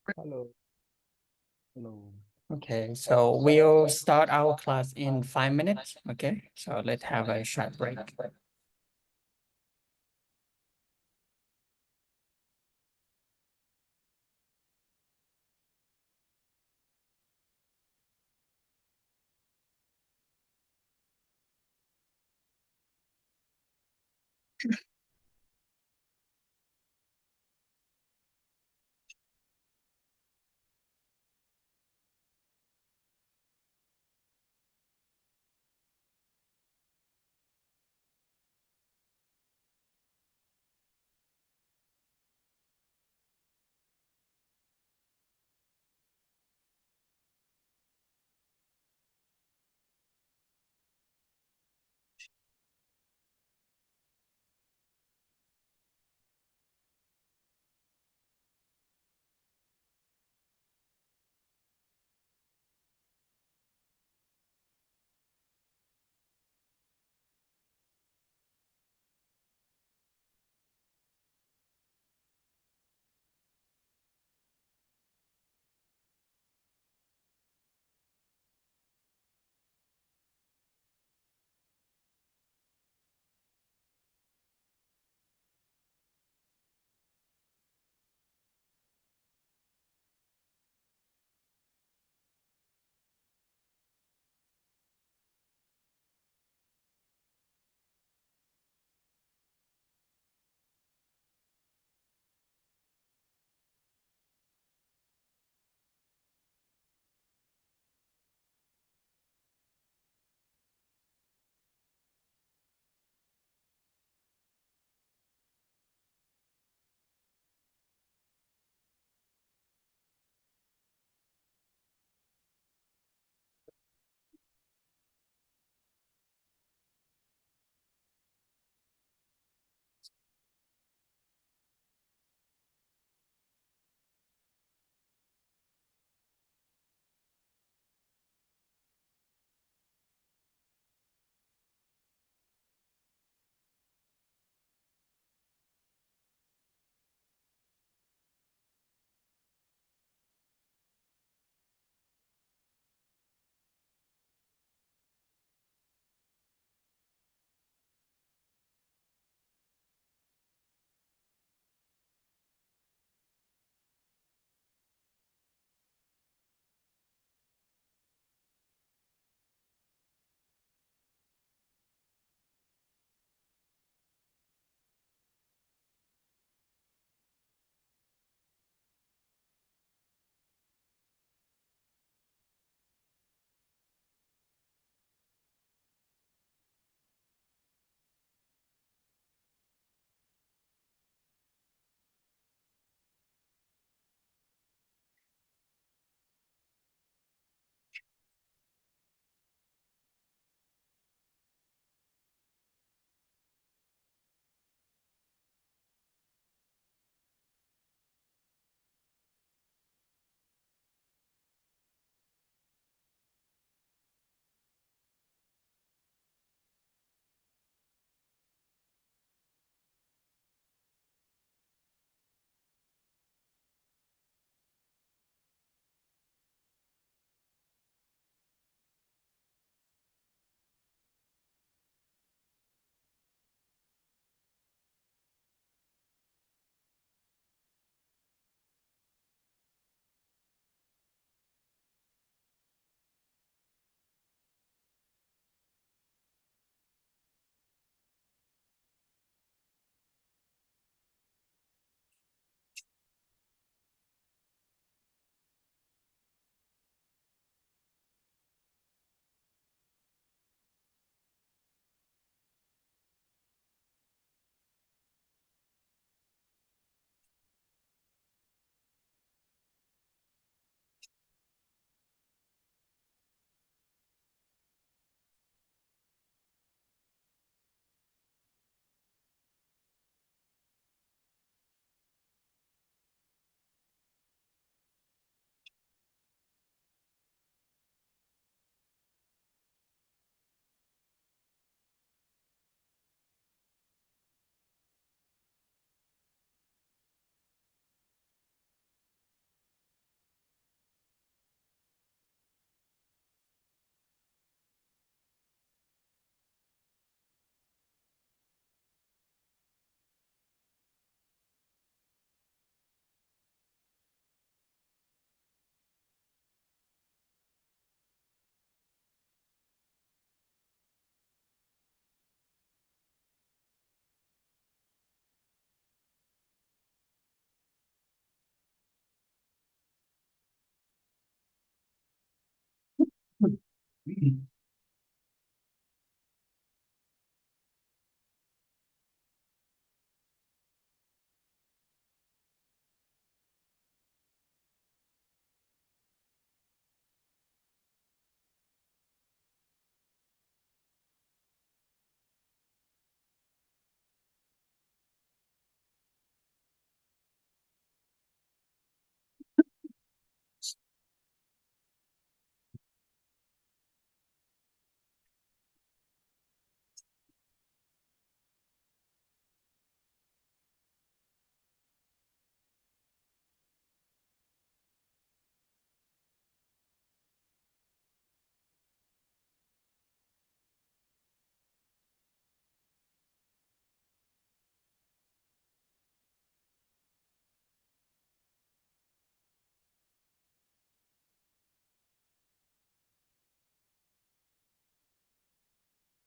Hello, hello. Okay, so we'll start our class in 5 minutes. Okay, so let's have a short break.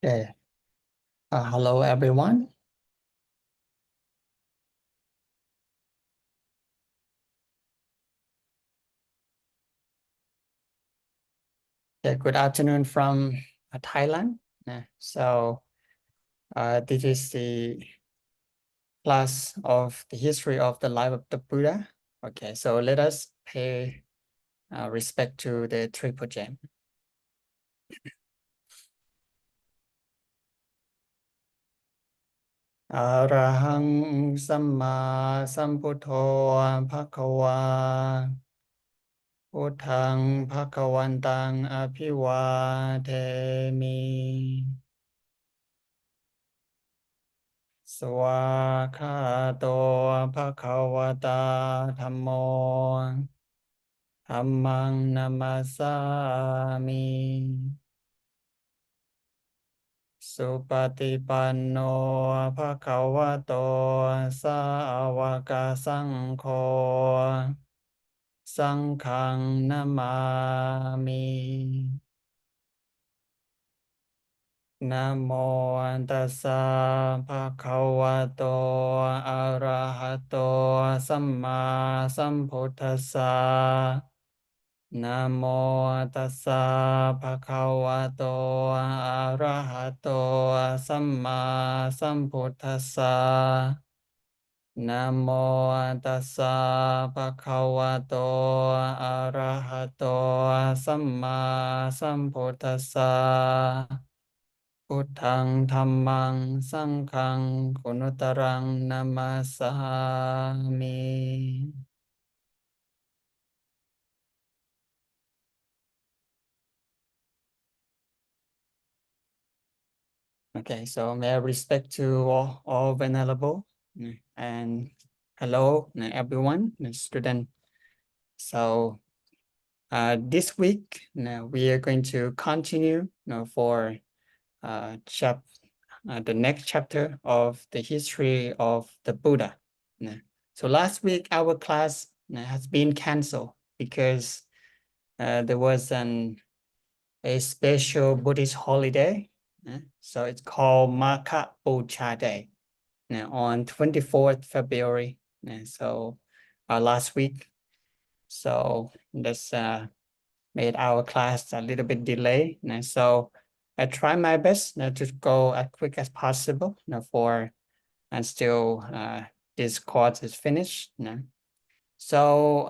Okay. Hello, everyone. Okay, good afternoon from Thailand. So this is the class of the history of the life of the Buddha. Okay, so let us pay respect to the Triple Gem. อะระหังสัมมาสัมพุทโธภะคะวาพุทธังภะคะวันตังอภิวาเทมิ สวาคาโตภะคะวะตาธัมโมธัมมังนัมมัสสามิ สุปฏิปันโนภะคะวะโตสาวกสังโฆสังฆังนามามิ นะโมตัสสะภะคะวะโตอะระหะโตสัมมาสัมพุทธัสสะนะโมตัสสะภะคะวะโตอะระหะโตสัมมาสัมพุทธัสสะนะโมตัสสะภะคะวะโตอะระหะโตสัมมาสัมพุทธัสสะพุทธังธัมมังสังฆังคุณุตรังนามาสามิ Okay, so may I respect to all venerable and hello everyone, student. So this week we are going to continue for the next chapter of the history of the Buddha. So last week our class has been canceled because there was a special Buddhist holiday. So it's called Maka Bucha Day on 24th February. So last week. So that's made our class a little bit delayed. So I try my best to go as quick as possible for until this course is finished. So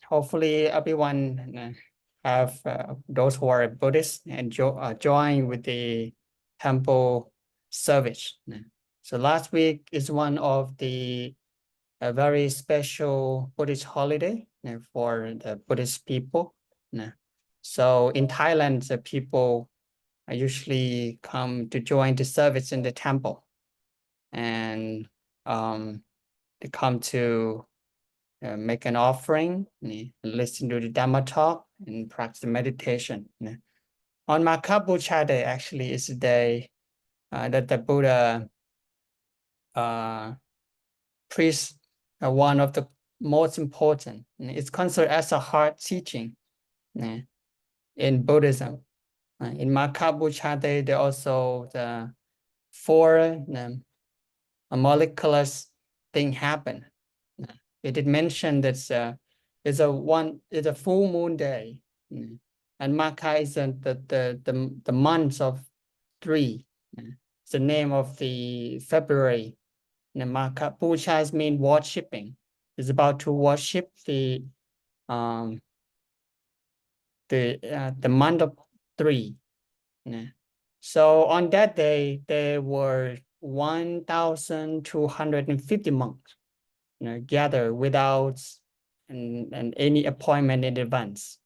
hopefully everyone have those who are Buddhists and join with the temple service. So last week is one of the a very special Buddhist holiday for the Buddhist people. So in Thailand, the people usually come to join the service in the temple, and they come to make an offering, listen to the Dhamma talk, and practice meditation. On Maka Bucha Day, actually, is the day that the Buddha preached one of the most important. It's considered as a hard teaching in Buddhism. In Maka Bucha Day, there also the four molecular thing happen. It did mention that it's a full moon day. and Maka is the month of 3. It's the name of the February. And Maka Puja means worshipping. It's about to worship the month of 3. So on that day, there were 1,250 monks gathered without and any appointment in advance.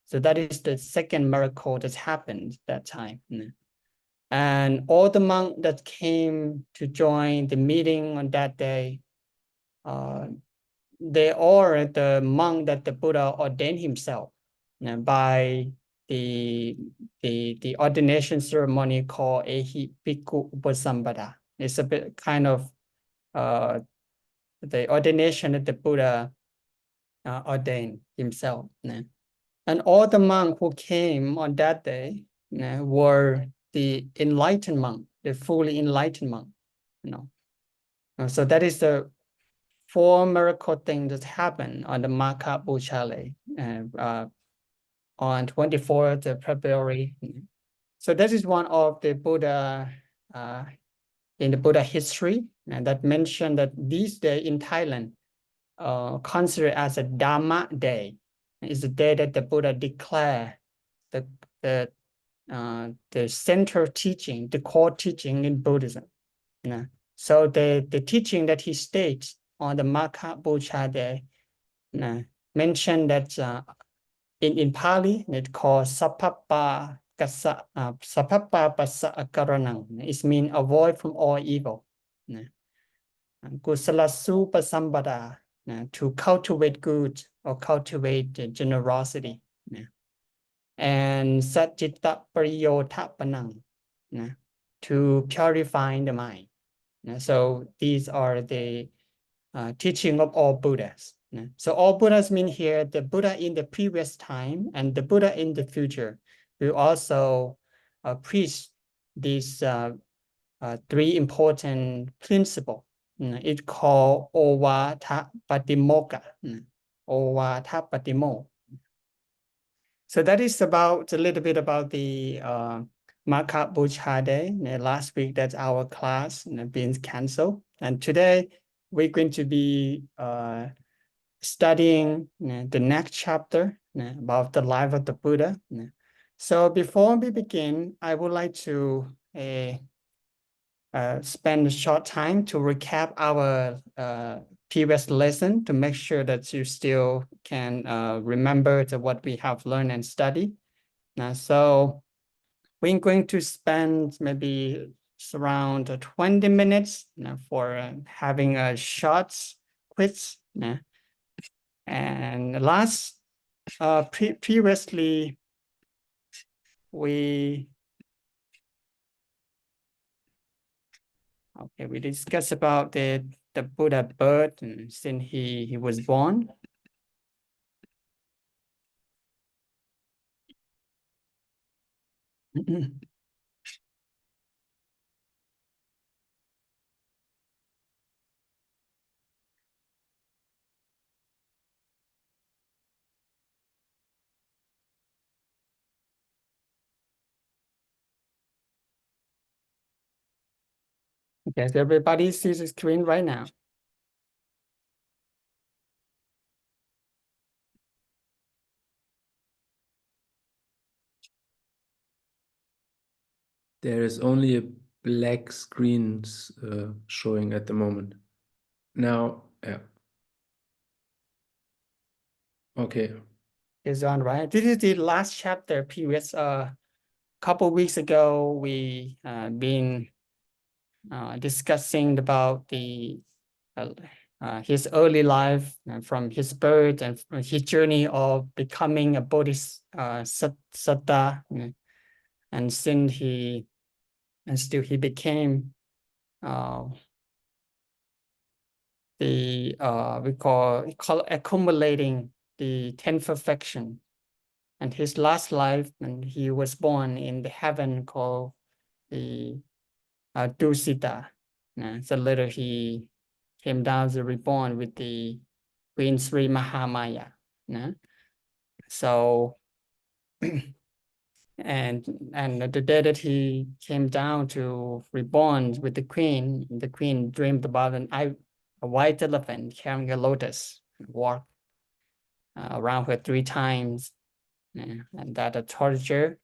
So that is the second miracle that happened that time. And all the monks that came to join the meeting on that day, they are the monk that the Buddha ordained himself by the ordination ceremony called Ehi Bhikkhu Upasambhada. It's a bit kind of the ordination that the Buddha ordained himself. And all the monks who came on that day were the enlightened monk, the fully enlightened monk. So that is the 4 miracle things that happened on the Maka Puja on 24th of February. So that is one of the Buddha in the Buddha history, and that mentioned that this day in Thailand considered as a Dhamma day. It's the day that the Buddha declared the center teaching, the core teaching in Buddhism. So the teaching that he states on the Maka Puja day mentioned that in Pali, it called Sappappa Passa Akaranang. It means avoid from all evil. Kusalasu Pasambada, to cultivate good or cultivate generosity. And Satchitta Pariyothapanang, to purify the mind. So these are the teaching of all Buddhas. So all Buddhas mean here the Buddha in the previous time and the Buddha in the future will also preach these 3 important principles. It's called Ovata Patimokkha. Ovata Patimo. So that is about a little bit about the Maka Puja day. Last week, that's our class being canceled. And today, we're going to be studying the next chapter about the life of the Buddha. So before we begin, I would like to spend a short time to recap our previous lesson to make sure that you still can remember what we have learned and studied. So we're going to spend maybe around 20 minutes for having a short quiz. And previously, we discussed about the Buddha birth since he was born. Okay, so everybody sees the screen right now. There is only a black screen showing at the moment. Now, yeah. Okay. Is on, right? This is the last chapter. Previous couple weeks ago, we been discussing about the his early life from his birth and his journey of becoming a bodhisattva, and since he became we call accumulating the 10 perfection. And his last life, and he was born in the heaven called the Dusita. So later he came down to reborn with the Queen Sri Mahamaya. So and the day that he came down to reborn with the queen dreamed about a white elephant carrying a lotus, walk around her 3 times, and that a torture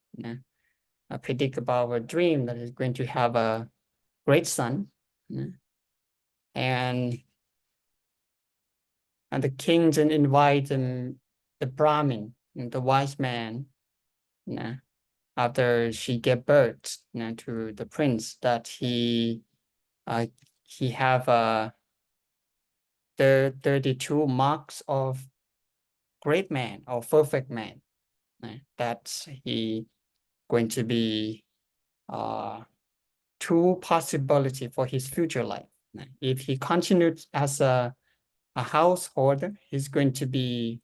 predict about a dream that is going to have a great son, and the king then invite the Brahmin, the wise man, after she gave birth to the prince, that he have the 32 marks of great man or perfect man, that he going to be two possibility for his future life. If he continued as a householder, he's going to be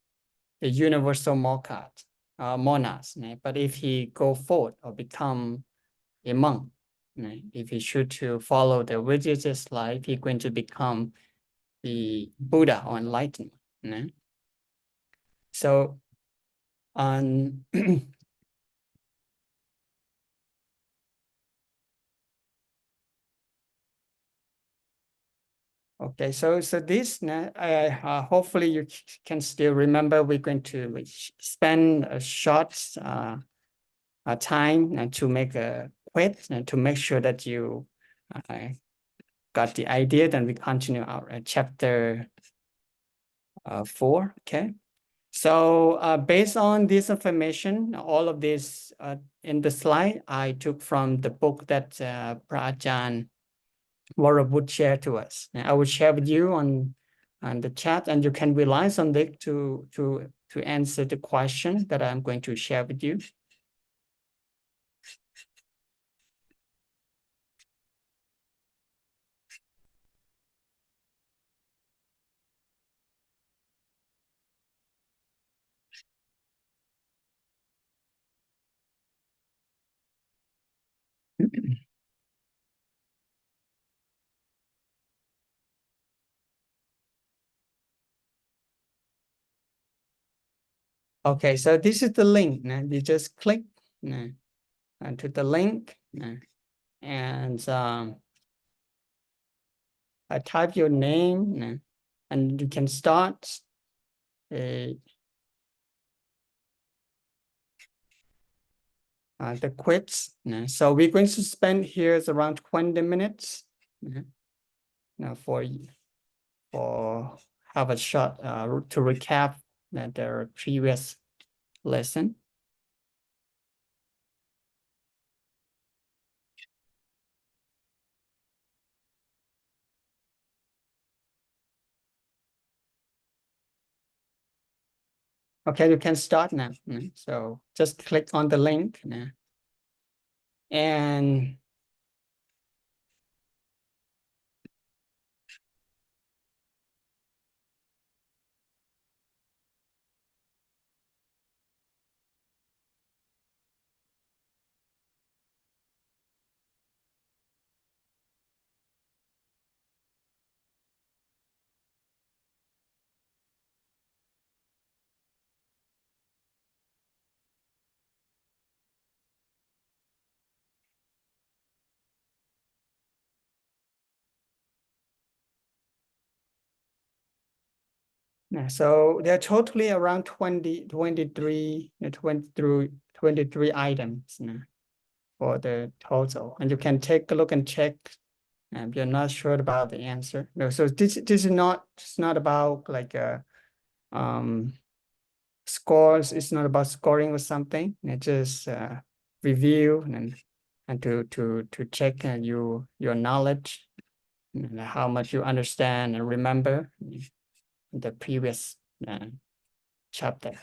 the universal monarch. But if he go forth or become a monk, if he should to follow the religious life, he's going to become the Buddha or enlightenment. So on okay, so this hopefully you can still remember. We're going to spend a short time to make a quiz and to make sure that you got the idea. Then we continue our chapter 4. Okay. So based on this information, all of this in the slide, I took from the book that Prajan Warabut shared to us. And I will share with you on the chat, and you can rely on it to answer the question that I'm going to share with you. Okay, so this is the link. You just click to the link and type your name and you can start the quiz. So we're going to spend here is around 20 minutes now for have a shot to recap their previous lesson. Okay, you can start now. So just click on the link and so there are totally around 23 items for the total. And you can take a look and check if you're not sure about the answer. No, so this is not, it's not about like scores. It's not about scoring or something. It's just review and to check your knowledge, how much you understand and remember the previous chapter.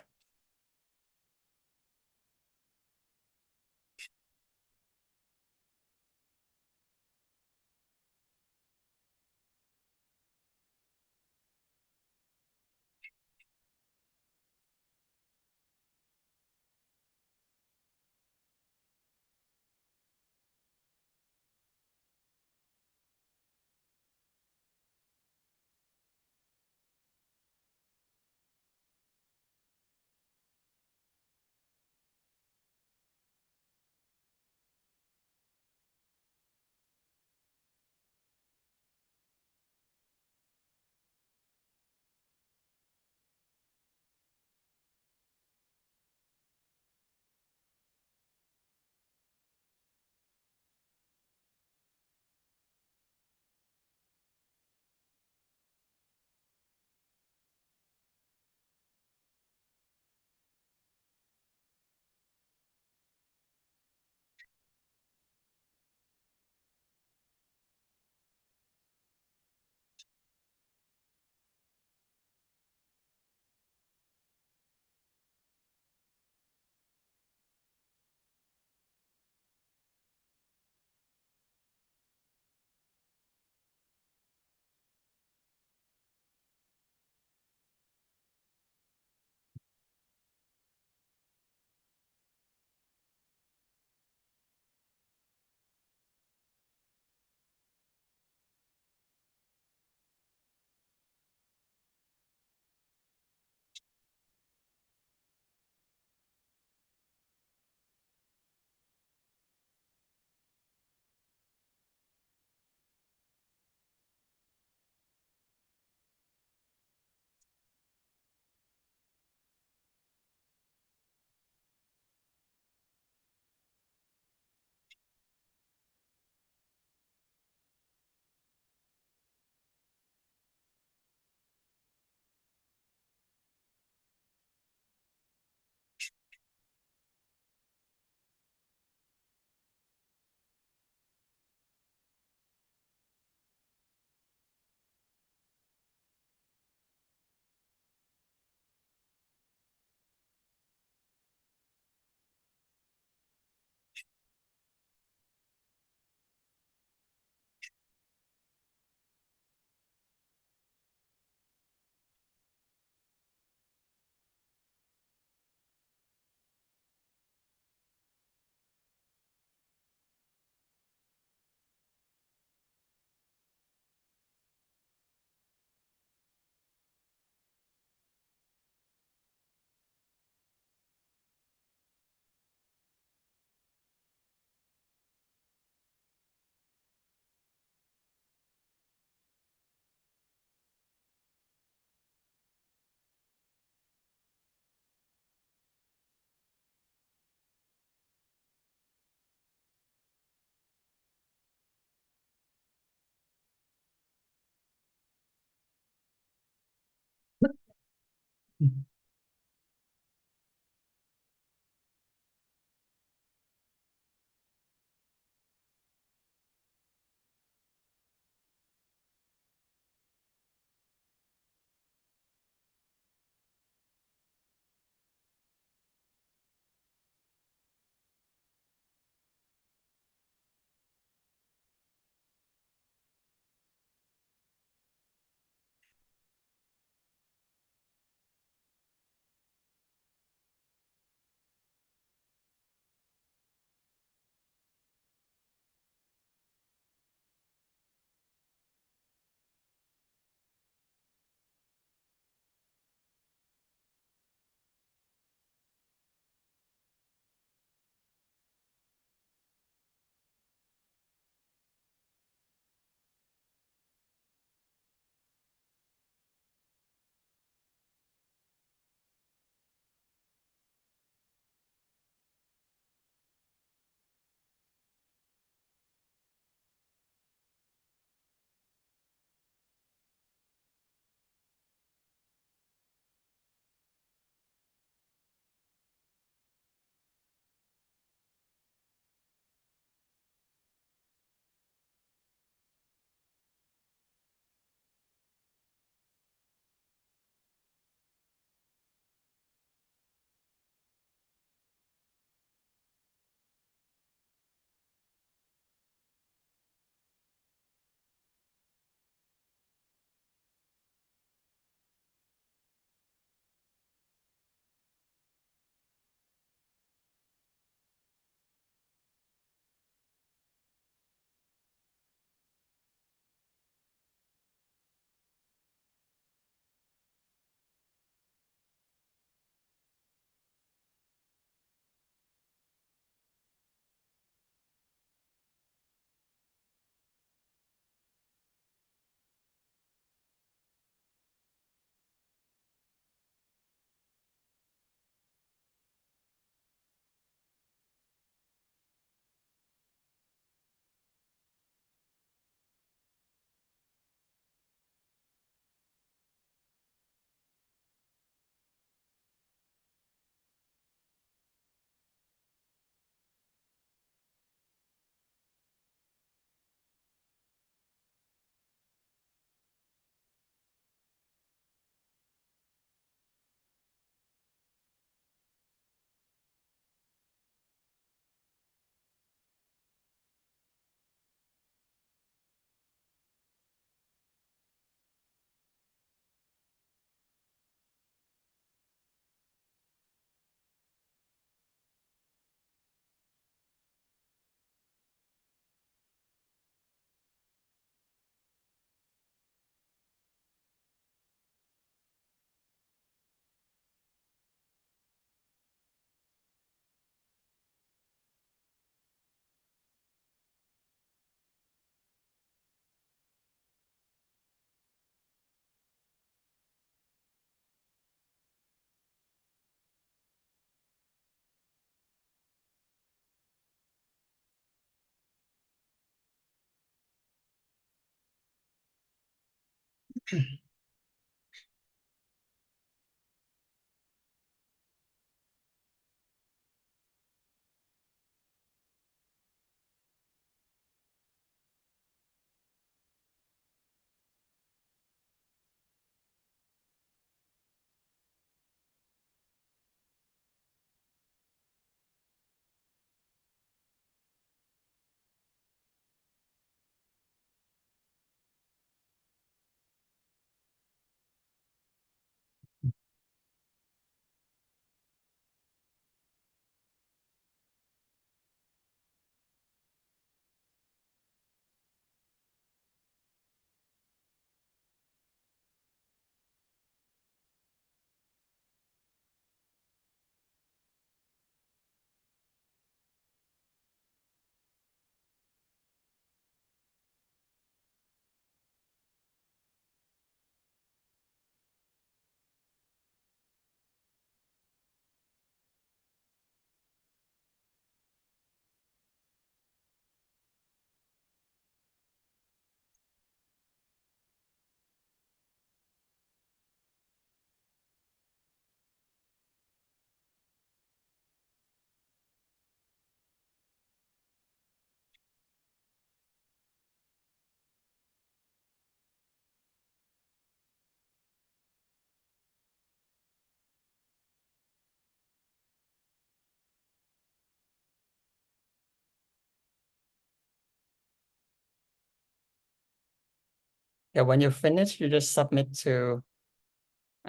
Okay, when you finish, you just submit to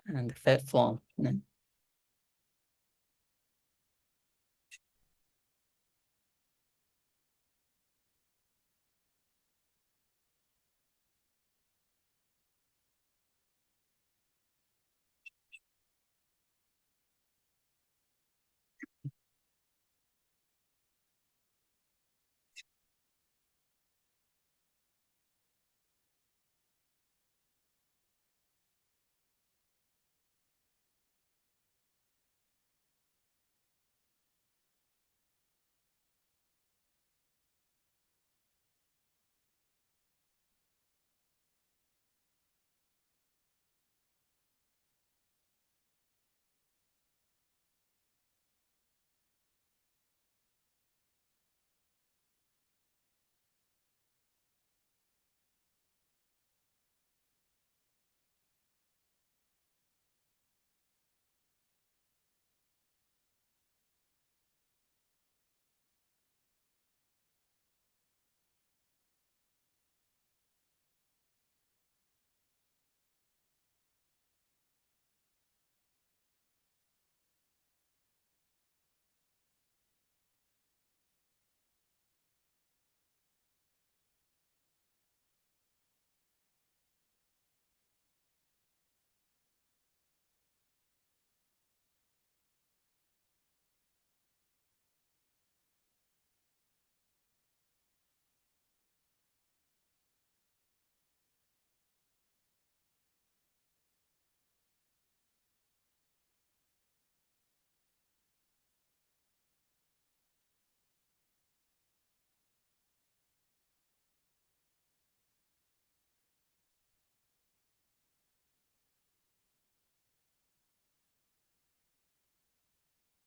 the Fed form.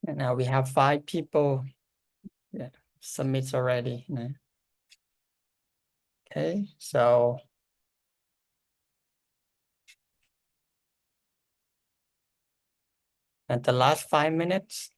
And now we have 5 people submits already. Okay, so at the last 5 minutes,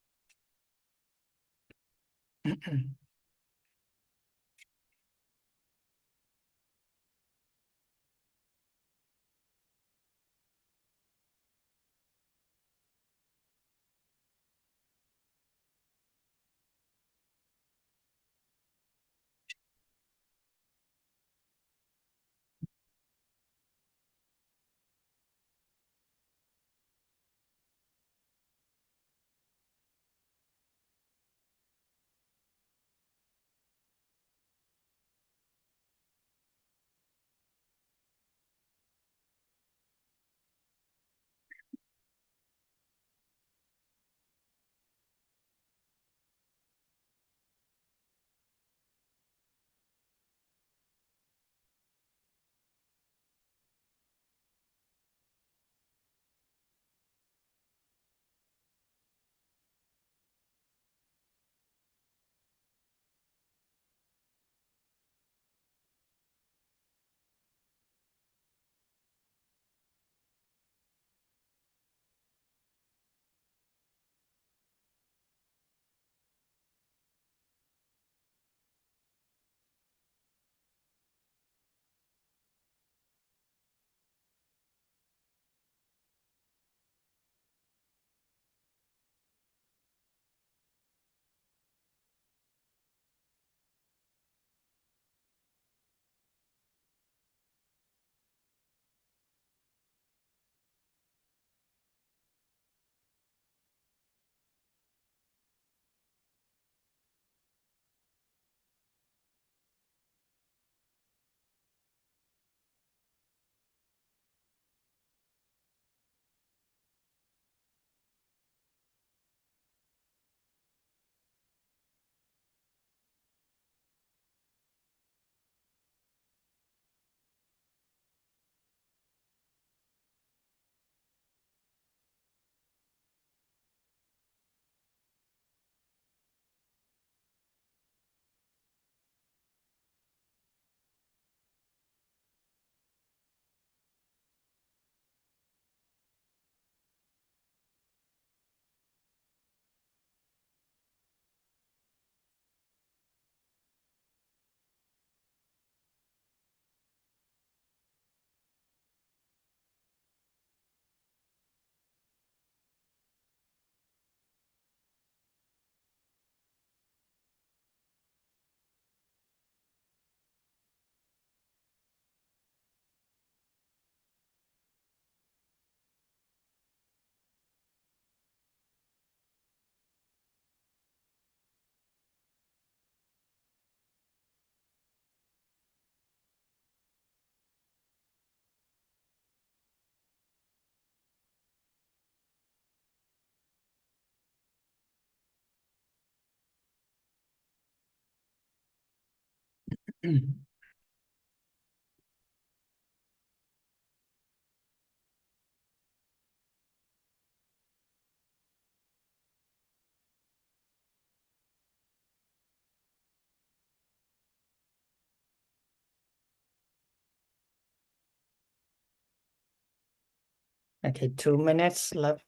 Okay, 2 minutes left.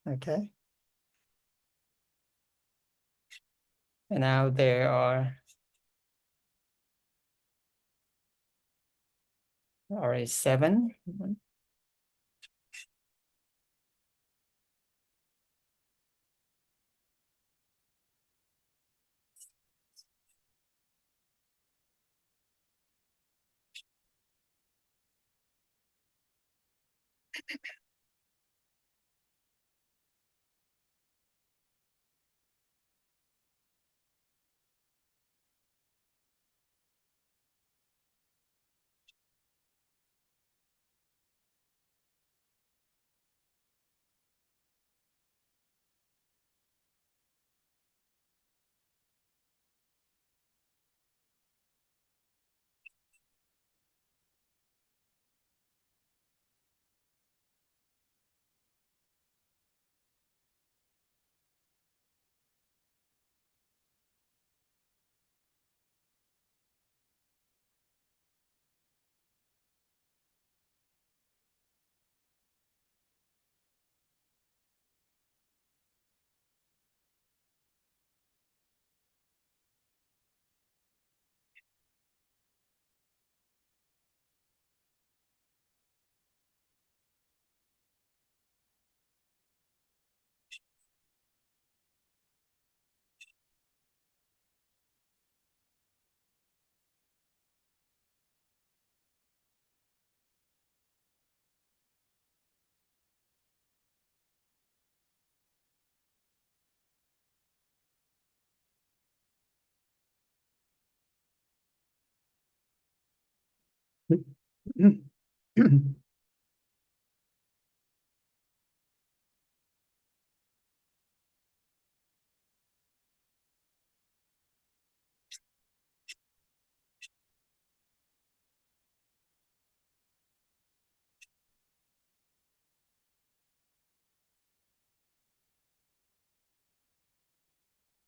Okay. And now there are already 7.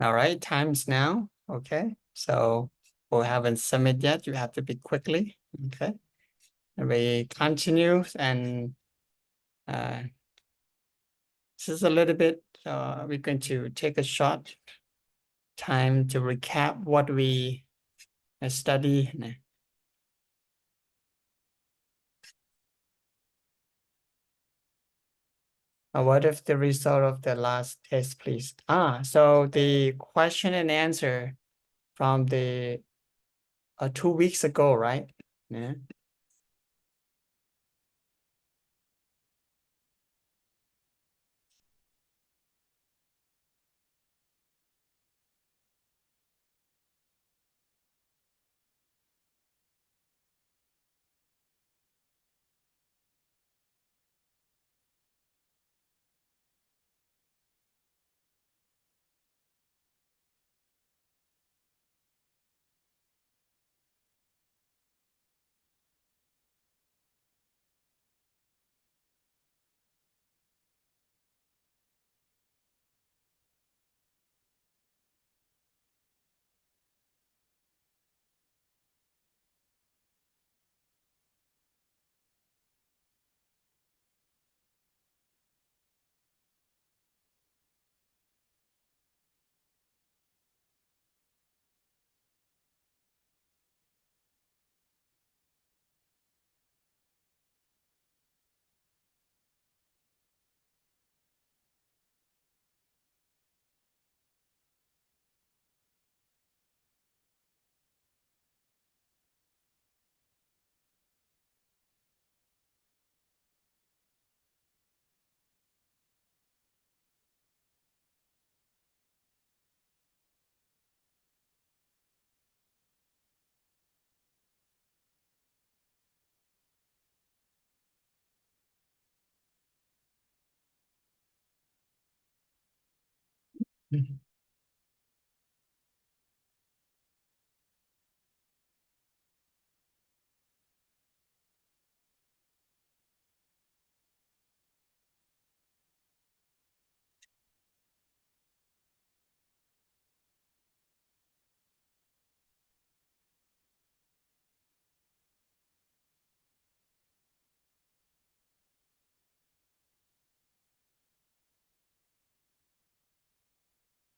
All right, time's now. Okay, so we haven't submit yet. You have to be quickly. Okay, and we continue, and this is a little bit. We're going to take a short time to recap what we study. What if the result of the last test, please? So the question and answer from the 2 weeks ago, right? Yeah.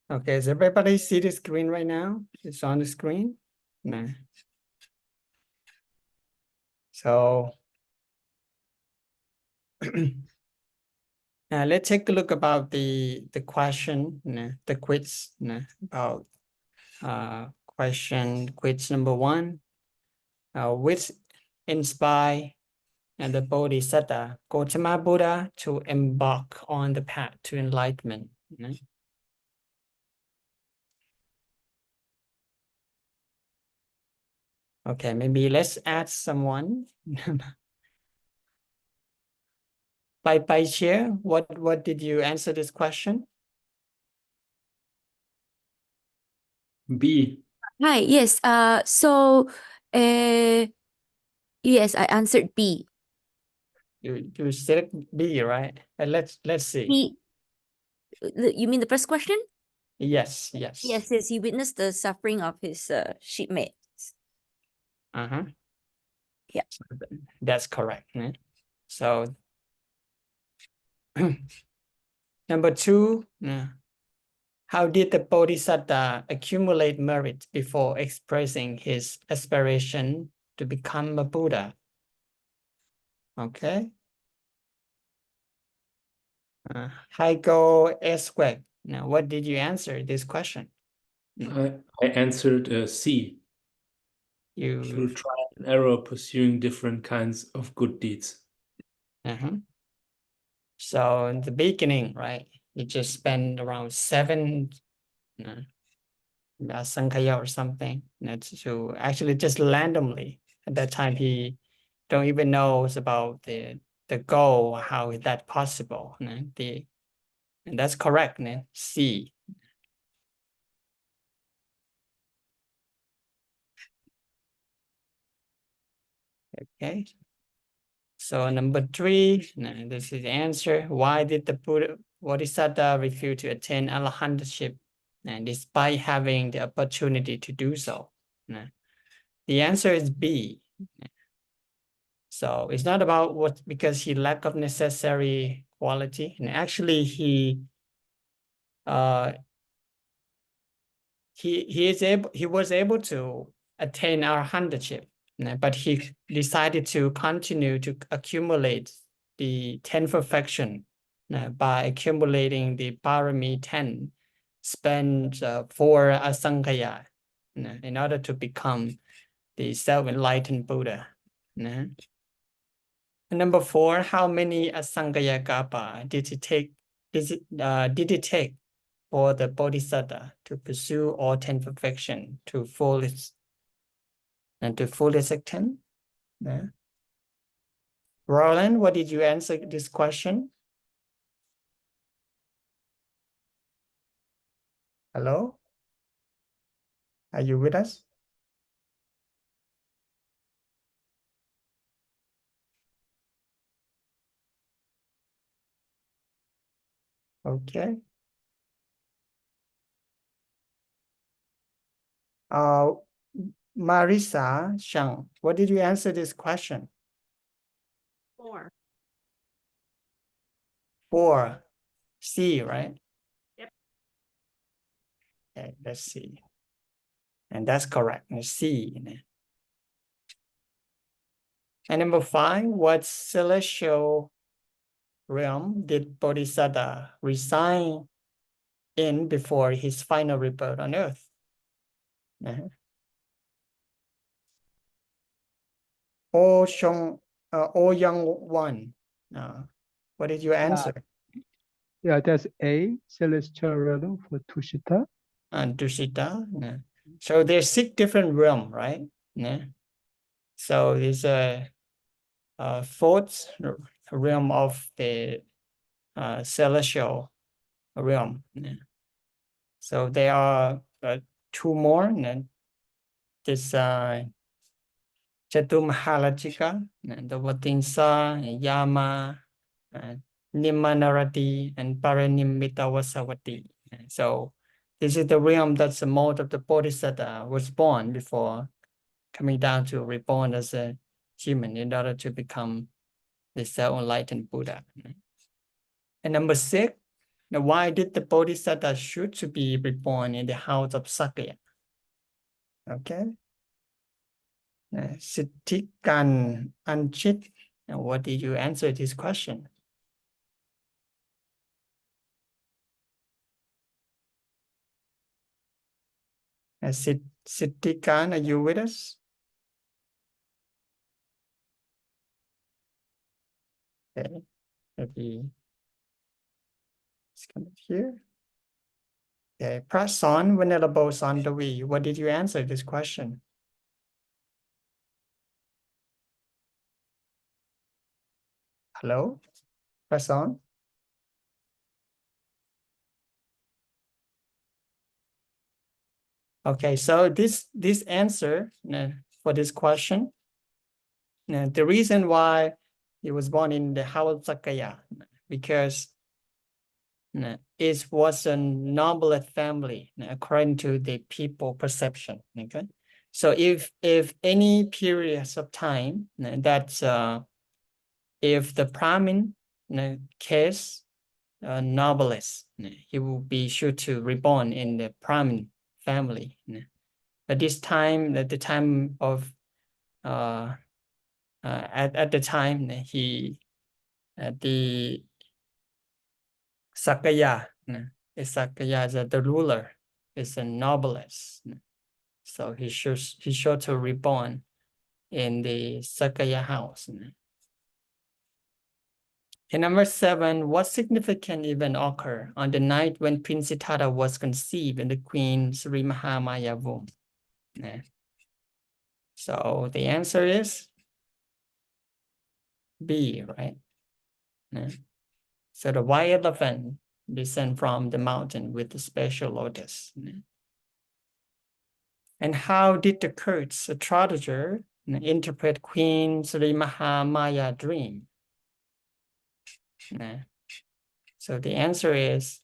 Okay, does everybody see the screen right now? It's on the screen. No. So now let's take a look about the question, the quiz, about quiz number 1. Which inspire and the Bodhisattva Gautama Buddha to embark on the path to enlightenment. Okay, maybe let's add someone. By share, what did you answer this question? B. Hi, yes. Yes, I answered B. You select B, right? Let's see. B. You mean the first question? Yes. Yes, he witnessed the suffering of his shipmates. Yeah. That's correct. So number 2, how did the Bodhisattva accumulate merit before expressing his aspiration to become a Buddha? Okay. Heiko Esquek. Now, what did you answer this question? I answered C. Through trial and error, pursuing different kinds of good deeds. So in the beginning, right, you just spend around 7 Sankhya or something to actually just randomly. At that time, he don't even know about the goal, how is that possible. And that's correct. C. Okay. So number 3, this is the answer. Why did the Buddha Bodhisattva refuse to attain arahantship, despite having the opportunity to do so? The answer is B. So it's not about because he lack of necessary quality, and actually he was able to attain arahantship, but he decided to continue to accumulate the 10 perfection by accumulating the parami 10, spend 4 asankhya in order to become the self-enlightened Buddha. And number 4, how many asankhya kappa did it take for the Bodhisattva to pursue all 10 perfection to fullest extent? Roland, what did you answer this question? Hello? Are you with us? Okay. Marisa Shang, what did you answer this question? 4. 4. C, right? Yep. Okay, let's see. And that's correct. C. And number 5, what celestial realm did Bodhisattva reside in before his final rebirth on earth? Oh Young One, what did you answer? Yeah, that's A, celestial realm for Tushita. And Tushita. So there's 6 different realms, right? So there's a 4th realm of the celestial realm. So there are 2 more. This Chatumhalachika, the Vatinsa, Yama, Nimanarati, and Paranimittavasavati. So this is the realm that's the mode of the Bodhisattva was born before coming down to reborn as a human in order to become the self-enlightened Buddha. And number 6, Now, why did the Bodhisattva should to be reborn in the house of Sakya? Okay. Sittikan Anchit. Now, what did you answer this question? Sittikan, are you with us? Okay, maybe it's coming here. Okay, Prasan, Venerable Sandavi, what did you answer this question? Hello, Prasan? Okay, so this answer for this question, the reason why he was born in the house of Sakya, because it was a noble family according to the people perception. Okay, so if any periods of time that if the Brahmin case novelist, he will be sure to reborn in the Brahmin family. At this time, at the time of at the time he the Sakya is the ruler, is a novelist. So he should to reborn in the Sakya house. And number 7, what significant event occurred on the night when Prince Siddhartha was conceived in the Queen Sri Mahamaya womb? So the answer is B, right? So the white elephant descend from the mountain with the special lotus. And how did the Kurtz astrologer interpret Queen Sri Mahamaya dream? So the answer is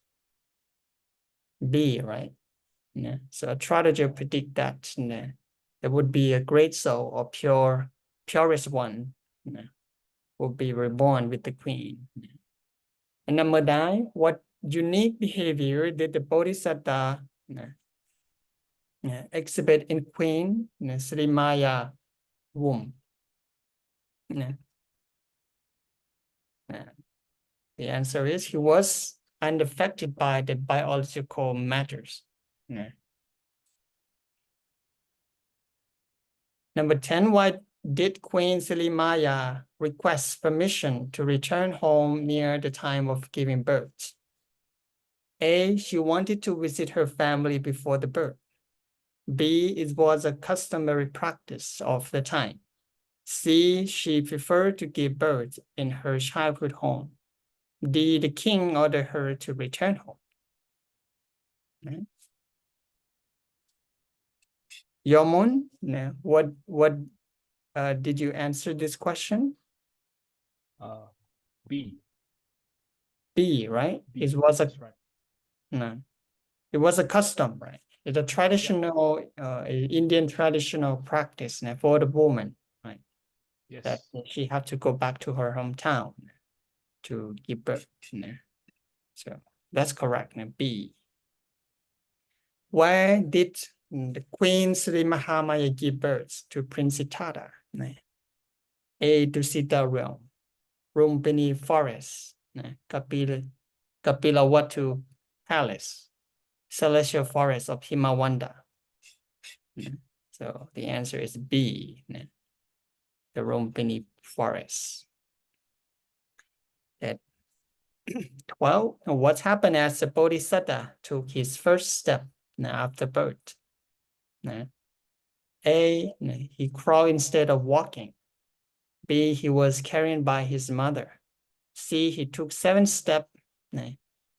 B, right? So astrologer predict that there would be a great soul or purest one will be reborn with the queen. And number 9, what unique behavior did the Bodhisattva exhibit in Queen Sri Maya womb? The answer is he was unaffected by the biological matters. Number 10, why did Queen Sri Maya request permission to return home near the time of giving birth? A, she wanted to visit her family before the birth. B, it was a customary practice of the time. C, she preferred to give birth in her childhood home. D, the king ordered her to return home. Yomun, what did you answer this question? B. B, right? B, It was a right. No, it was a custom, right? It's a traditional Indian traditional practice for the woman, right? Yes. That she had to go back to her hometown to give birth. So that's correct. B. Where did the Queen Sri Mahamaya give birth to Prince Siddhartha? A, Dusita realm, Lumbini forest, Kapilavatthu palace, celestial forest of Himawanda. So the answer is B, the Lumbini forest. That 12, what happened as the Bodhisattva took his first step after birth? A, he crawled instead of walking. B, he was carried by his mother. C, he took 7 steps,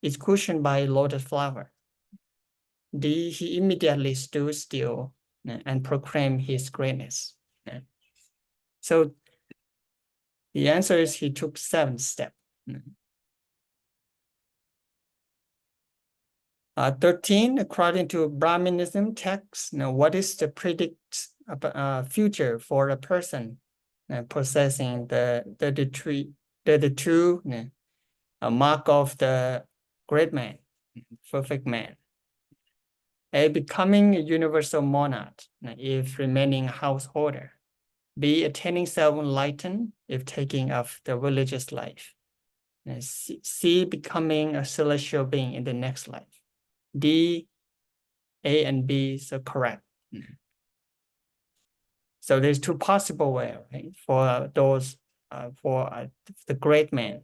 is cushioned by a lotus flower. D, he immediately stood still and proclaimed his greatness. So the answer is he took 7 steps. 13, according to Brahmanism text, what is the predict future for a person possessing the two mark of the great man, perfect man. A, becoming a universal monarch if remaining householder. B, attaining self-enlightenment if taking of the religious life. C, becoming a celestial being in the next life. D, A and B are correct. So there's two possible ways, right, for those for the great man.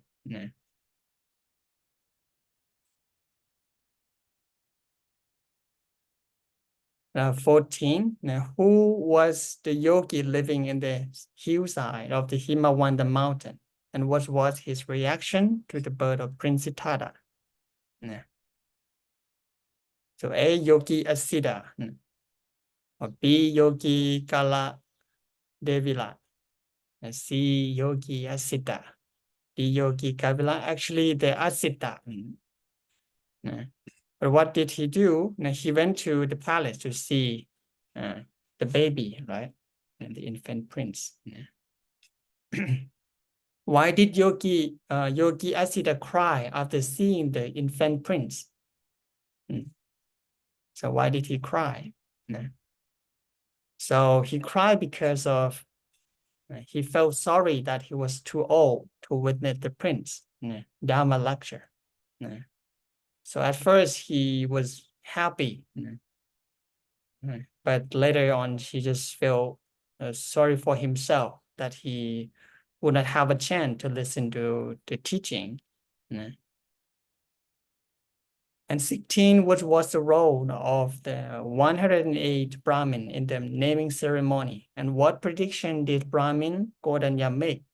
14. Who was the yogi living in the hillside of the Himawanta mountain, and what was his reaction to the birth of Prince Siddhartha? So A, Yogi Asiddha, or B, Yogi Kala Devila, C, Yogi Asiddha, D, Yogi Kavila. Actually, the Asiddha. But what did he do? He went to the palace to see the baby, right? And the infant prince. Why did Yogi Asiddha cry after seeing the infant prince? So why did he cry? So he cried because of he felt sorry that he was too old to witness the prince Dharma lecture. So at first he was happy, but later on he just felt sorry for himself that he would not have a chance to listen to the teaching. And 16, what was the role of the 108 Brahmin in the naming ceremony? And what prediction did Brahmin Kodanya make?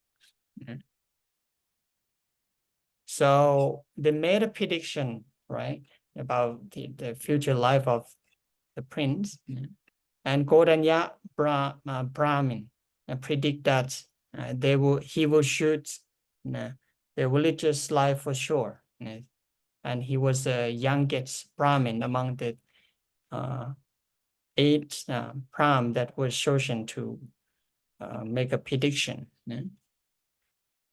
So they made a prediction, right, about the future life of the prince. And Kodanya Brahmin predict that he will shoot the religious life for sure. And he was the youngest Brahmin among the 8 Brahmin that was chosen to make a prediction.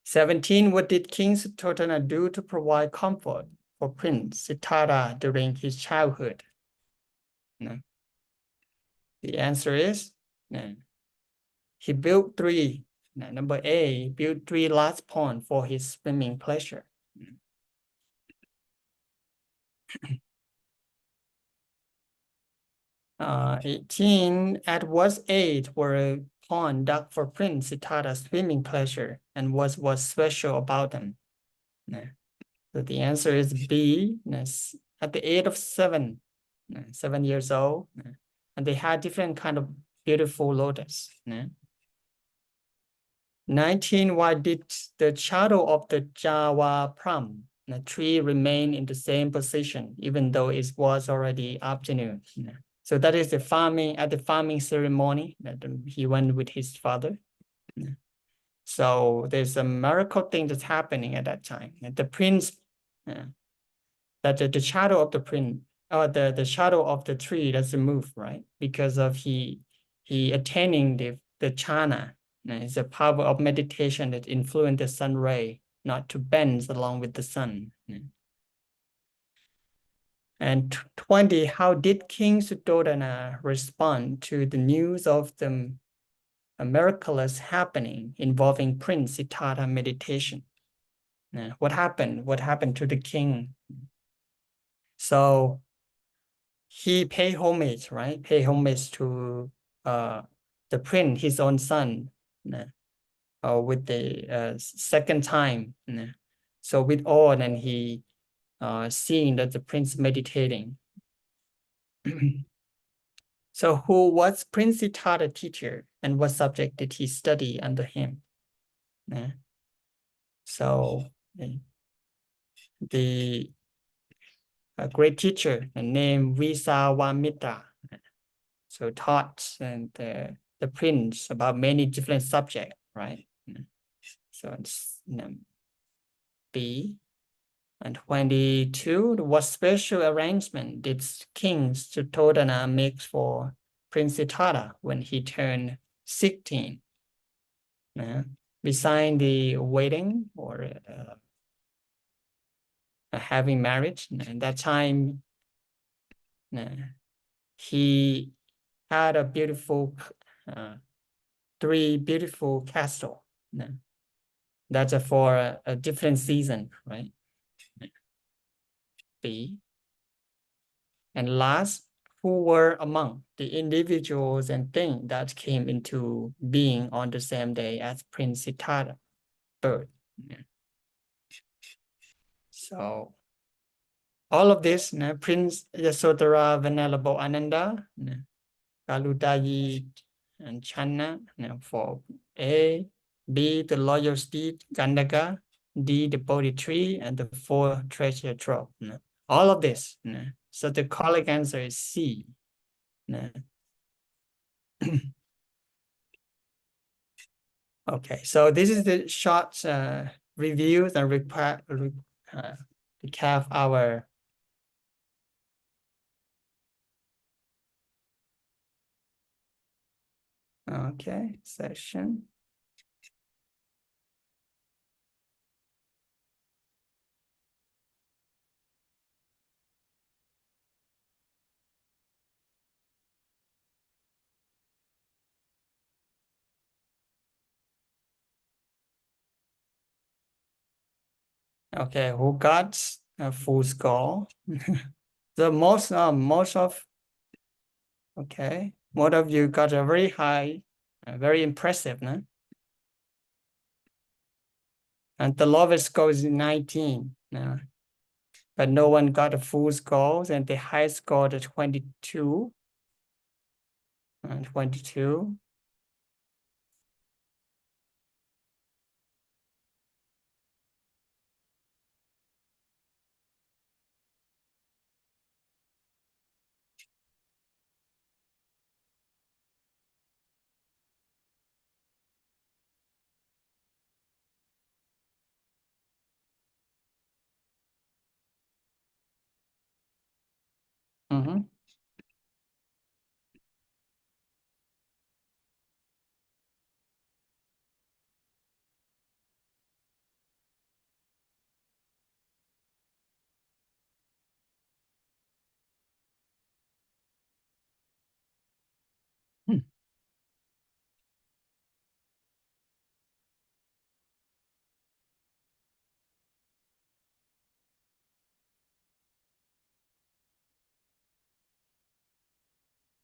17, what did King Suttotana do to provide comfort for Prince Siddhartha during his childhood? The answer is he built 3. Number A, built 3 large ponds for his swimming pleasure. 18, at what age were a pond dug for Prince Siddhartha's swimming pleasure, and what was special about them? So the answer is B, at the age of 7 years old, and they had different kind of beautiful lotus. 19, why did the shadow of the Java plum tree remain in the same position even though it was already afternoon? So that is the farming ceremony that he went with his father. So there's a miracle thing that's happening at that time. The prince, that the shadow of the prince, or the shadow of the tree doesn't move, right? Because of he attaining the jhana. It's a power of meditation that influence the sun ray not to bend along with the sun. And 20, how did King Suddhodana respond to the news of the miraculous happening involving Prince Siddhartha meditation? What happened? What happened to the king? So he paid homage, right? Pay homage to the prince, his own son, with the second time. So with awe, and he seeing that the prince meditating. So who was Prince Siddhartha teacher, and what subject did he study under him? So the great teacher named Visawamitra, so taught the prince about many different subjects, right? So it's B. And 22, what special arrangement did King Suddhodana make for Prince Siddhartha when he turned 16? Besides the wedding or having marriage. And that time, he had a beautiful, 3 beautiful castle. That's for a different season, right? B. And last, who were among the individuals and things that came into being on the same day as Prince Siddhartha birth. So all of this, Prince Yasodhara, Venerable Ananda, Galudayi and Channa, for A, B, the loyal steed, Gandaka, D, the Bodhi tree, and the 4 treasure trove. All of this. So the correct answer is C. Okay, so this is the short reviews and recap our session. Okay, who got a full score? The most of, okay, most of you got a very high, very impressive, no? And the lowest score is 19, no? But no one got a full score, and the highest score is 22. And 22. Mm-hmm.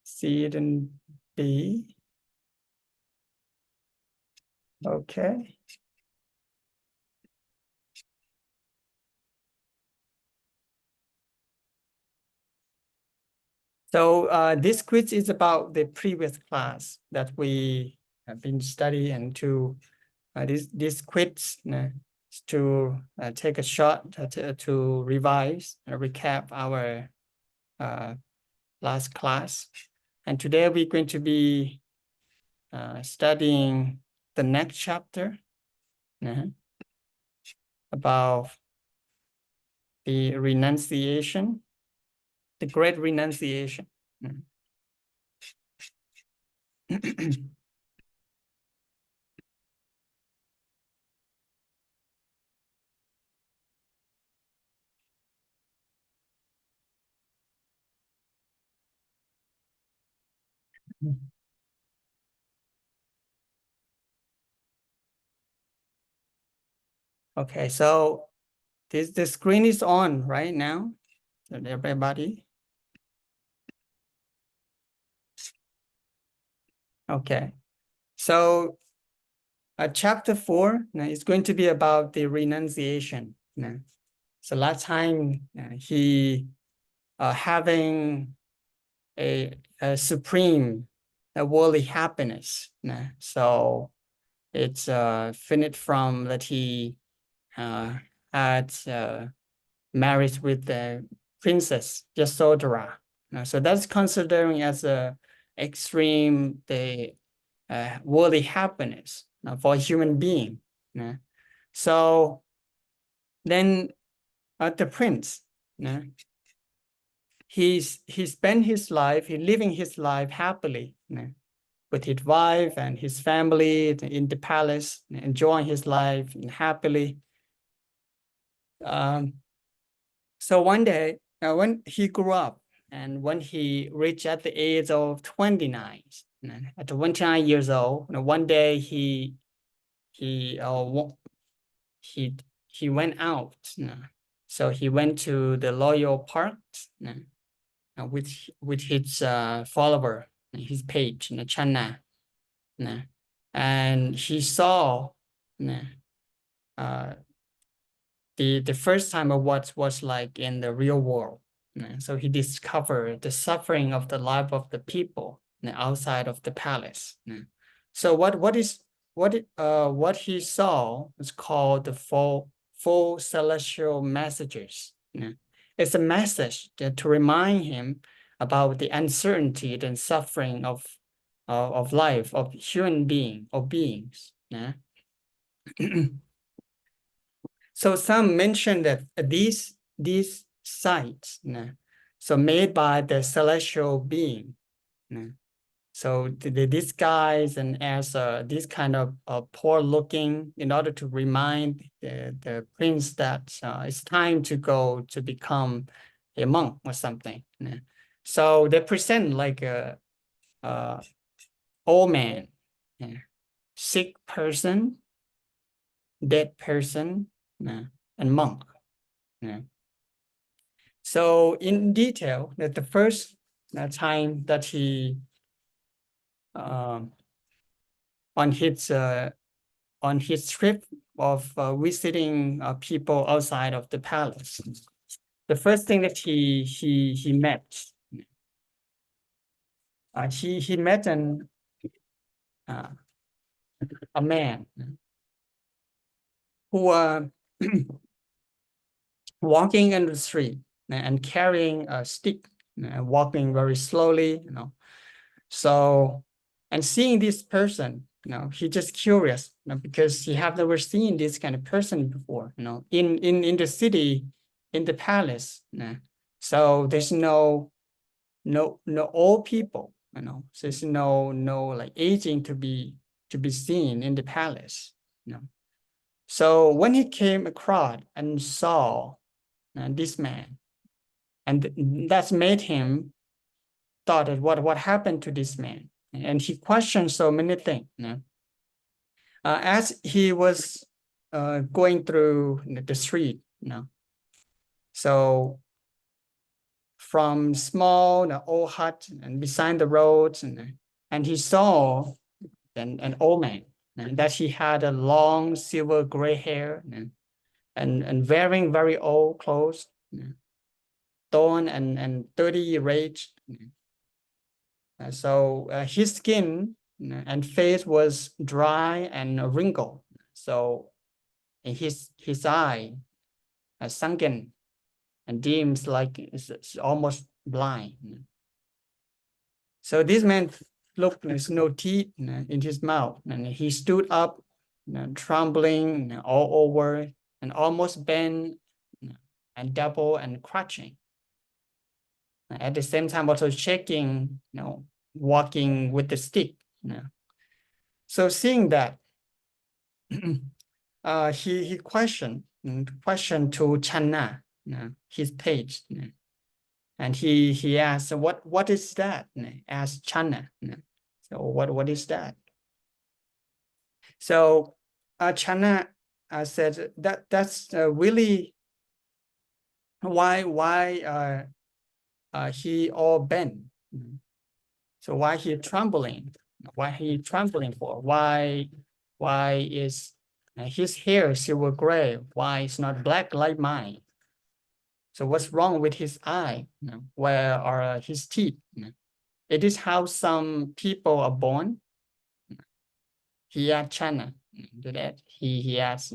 C and B. Okay. So this quiz is about the previous class that we have been studying, and to this quiz is to take a shot to revise and recap our last class. And today we're going to be studying the next chapter about the renunciation, the great renunciation. Okay, so the screen is on right now, everybody. Okay, so chapter 4 is going to be about the renunciation. So last time he having a supreme worldly happiness. So it's finished from that he had married with the princess Yasodhara. So that's considering as a extreme the worldly happiness for a human being. So then the prince, he spent his life, he living his life happily with his wife and his family in the palace, enjoying his life happily. So one day, when he grew up, and when he reached at the age of 29, at 29 years old, one day he went out. So he went to the Royal Park with his follower, his page, Channa, and he saw the first time of what was like in the real world. So he discovered the suffering of the life of the people outside of the palace. So what he saw is called the four celestial messages. It's a message to remind him about the uncertainty and suffering of life, of human being, or beings. So some mention that these sites, so made by the celestial being. So the disguise and as this kind of poor looking, in order to remind the prince that it's time to go to become a monk or something. So they present like a old man, sick person, dead person, and monk. So in detail, that the first time that he on his trip of visiting people outside of the palace, the first thing that he met, he met a man who walking in the street and carrying a stick and walking very slowly, So, and seeing this person, he just curious, because he have never seen this kind of person before, in the city, in the palace. So there's no old people, so there's no like aging to be seen in the palace. So when he came across and saw this man, and that's made him thought that what happened to this man, and he questioned so many things. As he was going through the street, so from small old hut and beside the roads, and he saw an old man, and that he had a long silver gray hair and wearing very old clothes, torn and dirty rage. So his skin and face was dry and wrinkled. So his eye sunken and deems like it's almost blind. So this man looked, there's no teeth in his mouth, and he stood up, trembling all over, and almost bent and double and crouching. At the same time, also shaking, walking with the stick. So seeing that, he questioned to Channa, his page, and he asked, "What is that?" Asked Channa. So what is that? So Channa said that's really why he all bent. So why he trembling? Why he trembling for? Why is his hair silver gray? Why it's not black like mine? So what's wrong with his eye? Where are his teeth? It is how some people are born. He asked Channa. He asked,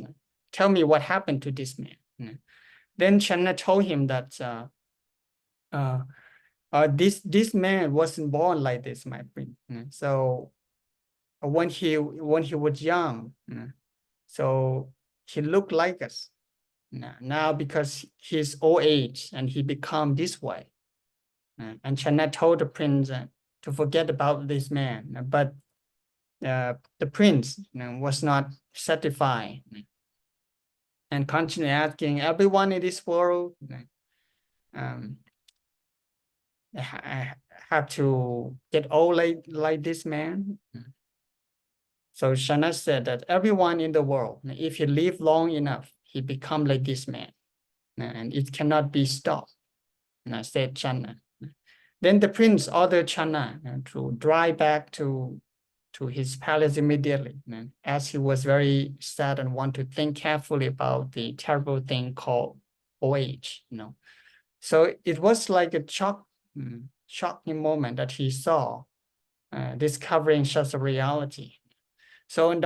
"Tell me what happened to this man." Then Channa told him that this man wasn't born like this, my friend. So when he was young, so he looked like us. Now because he's old age and he become this way. And Channa told the prince to forget about this man, but the prince was not satisfied and continued asking everyone in this world, I have to get old like this man. So Channa said that everyone in the world, if he live long enough, he become like this man, and it cannot be stopped. Said Channa. Then the prince ordered Channa to drive back to his palace immediately, as he was very sad and want to think carefully about the terrible thing called old age. So it was like a shocking moment that he saw, discovering such a reality. So on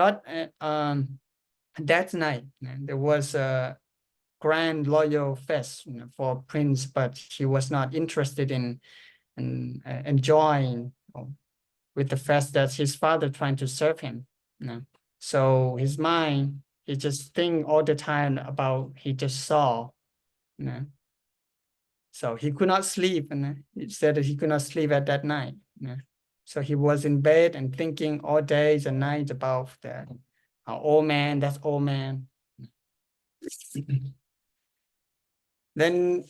that night, there was a grand royal feast for Prince, but he was not interested in enjoying with the fact that his father trying to serve him. So his mind, he just think all the time about he just saw. So he could not sleep, and he said that he could not sleep at that night. So he was in bed and thinking all days and nights about the old man, that old man. Then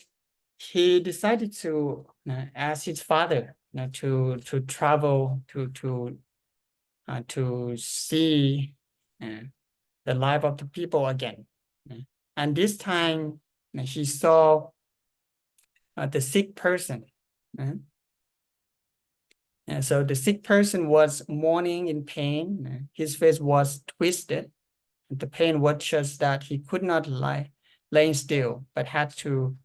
he decided to ask his father to travel to see the life of the people again. And this time he saw the sick person. And so the sick person was mourning in pain. His face was twisted. The pain was just that he could not laying still, but had to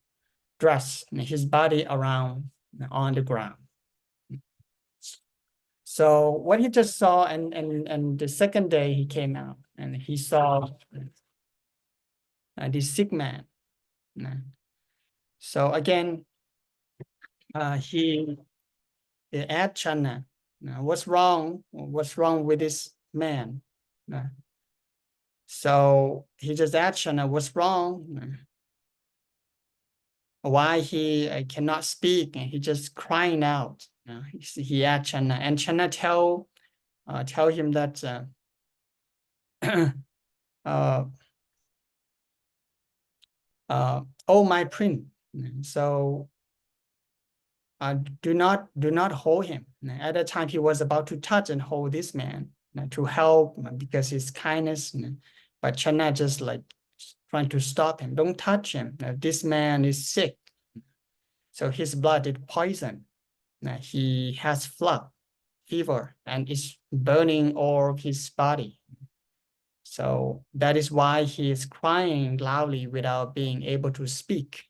dress his body around on the ground. So what he just saw, and the second day he came out and he saw this sick man. So again, he asked Channa, what's wrong? What's wrong with this man? So he just asked Channa, what's wrong? Why he cannot speak, and he just crying out. He asked Channa, and Channa tell him that oh my prince, so do not hold him. At that time he was about to touch and hold this man to help because his kindness, but Channa just like trying to stop him. Don't touch him. This man is sick. So his blood is poison. He has fever, and is burning all of his body. So that is why he is crying loudly without being able to speak.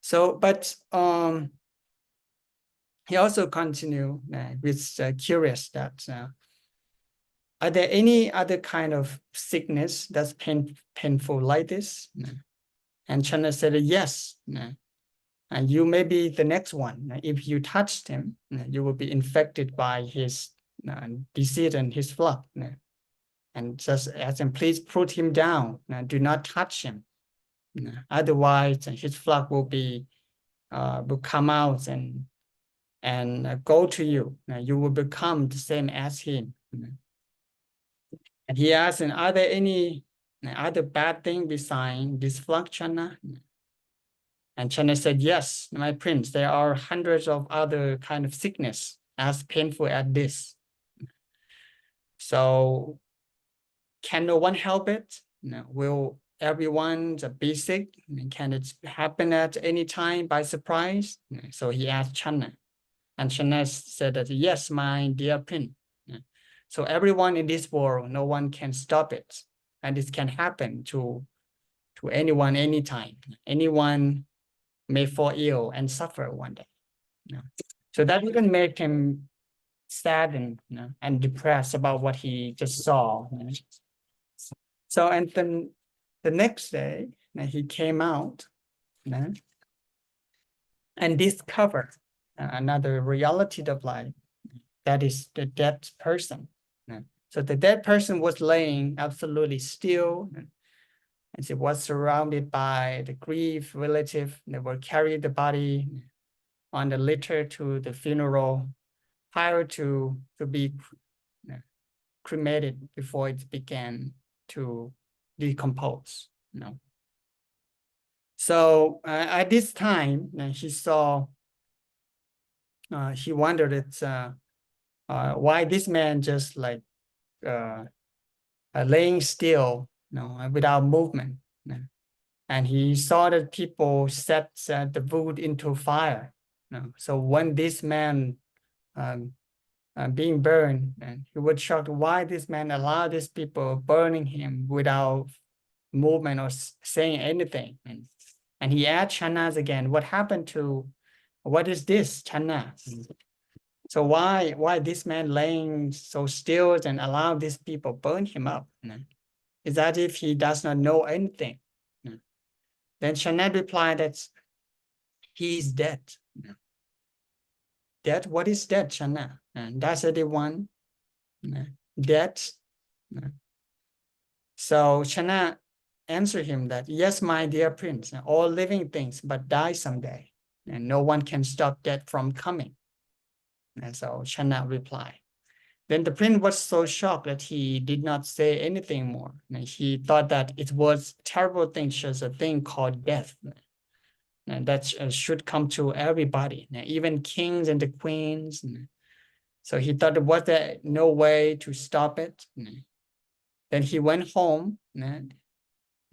So, but he also continued with curious that are there any other kind of sickness that's painful like this? And Channa said, yes. And you may be the next one. If you touched him, you will be infected by his disease and his flock. And just ask him, please put him down. Do not touch him. Otherwise, his flock will come out and go to you. You will become the same as him. And he asked, are there any other bad thing besides this flock, Channa? And Channa said, yes, my prince, there are hundreds of other kind of sickness as painful as this. So can no one help it? Will everyone be sick? Can it happen at any time by surprise? So he asked Channa. And Channa said that, yes, my dear prince. So everyone in this world, no one can stop it. And this can happen to anyone, anytime. Anyone may fall ill and suffer one day. So that didn't make him sad and depressed about what he just saw. So, and then the next day, he came out and discovered another reality of life, that is the dead person. So the dead person was laying absolutely still, and she was surrounded by the grief relative. They will carry the body on the litter to the funeral prior to be cremated before it began to decompose. So at this time, he saw, he wondered why this man just like laying still, without movement. And he saw that people set the wood into fire. So when this man being burned, and he was shocked why this man allowed these people burning him without movement or saying anything. And he asked Channas again, what is this, Channas? So why this man laying so still and allow these people burn him up? It's as if he does not know anything. Then Channas replied that he is dead. Dead? What is dead, Channas? And that's the one. Dead. So Channas answered him that, yes, my dear prince, all living things but die someday, and no one can stop death from coming. And so Channas replied. Then the prince was so shocked that he did not say anything more. And he thought that it was a terrible thing, just a thing called death. And that should come to everybody, even kings and the queens. So he thought, was there no way to stop it? Then he went home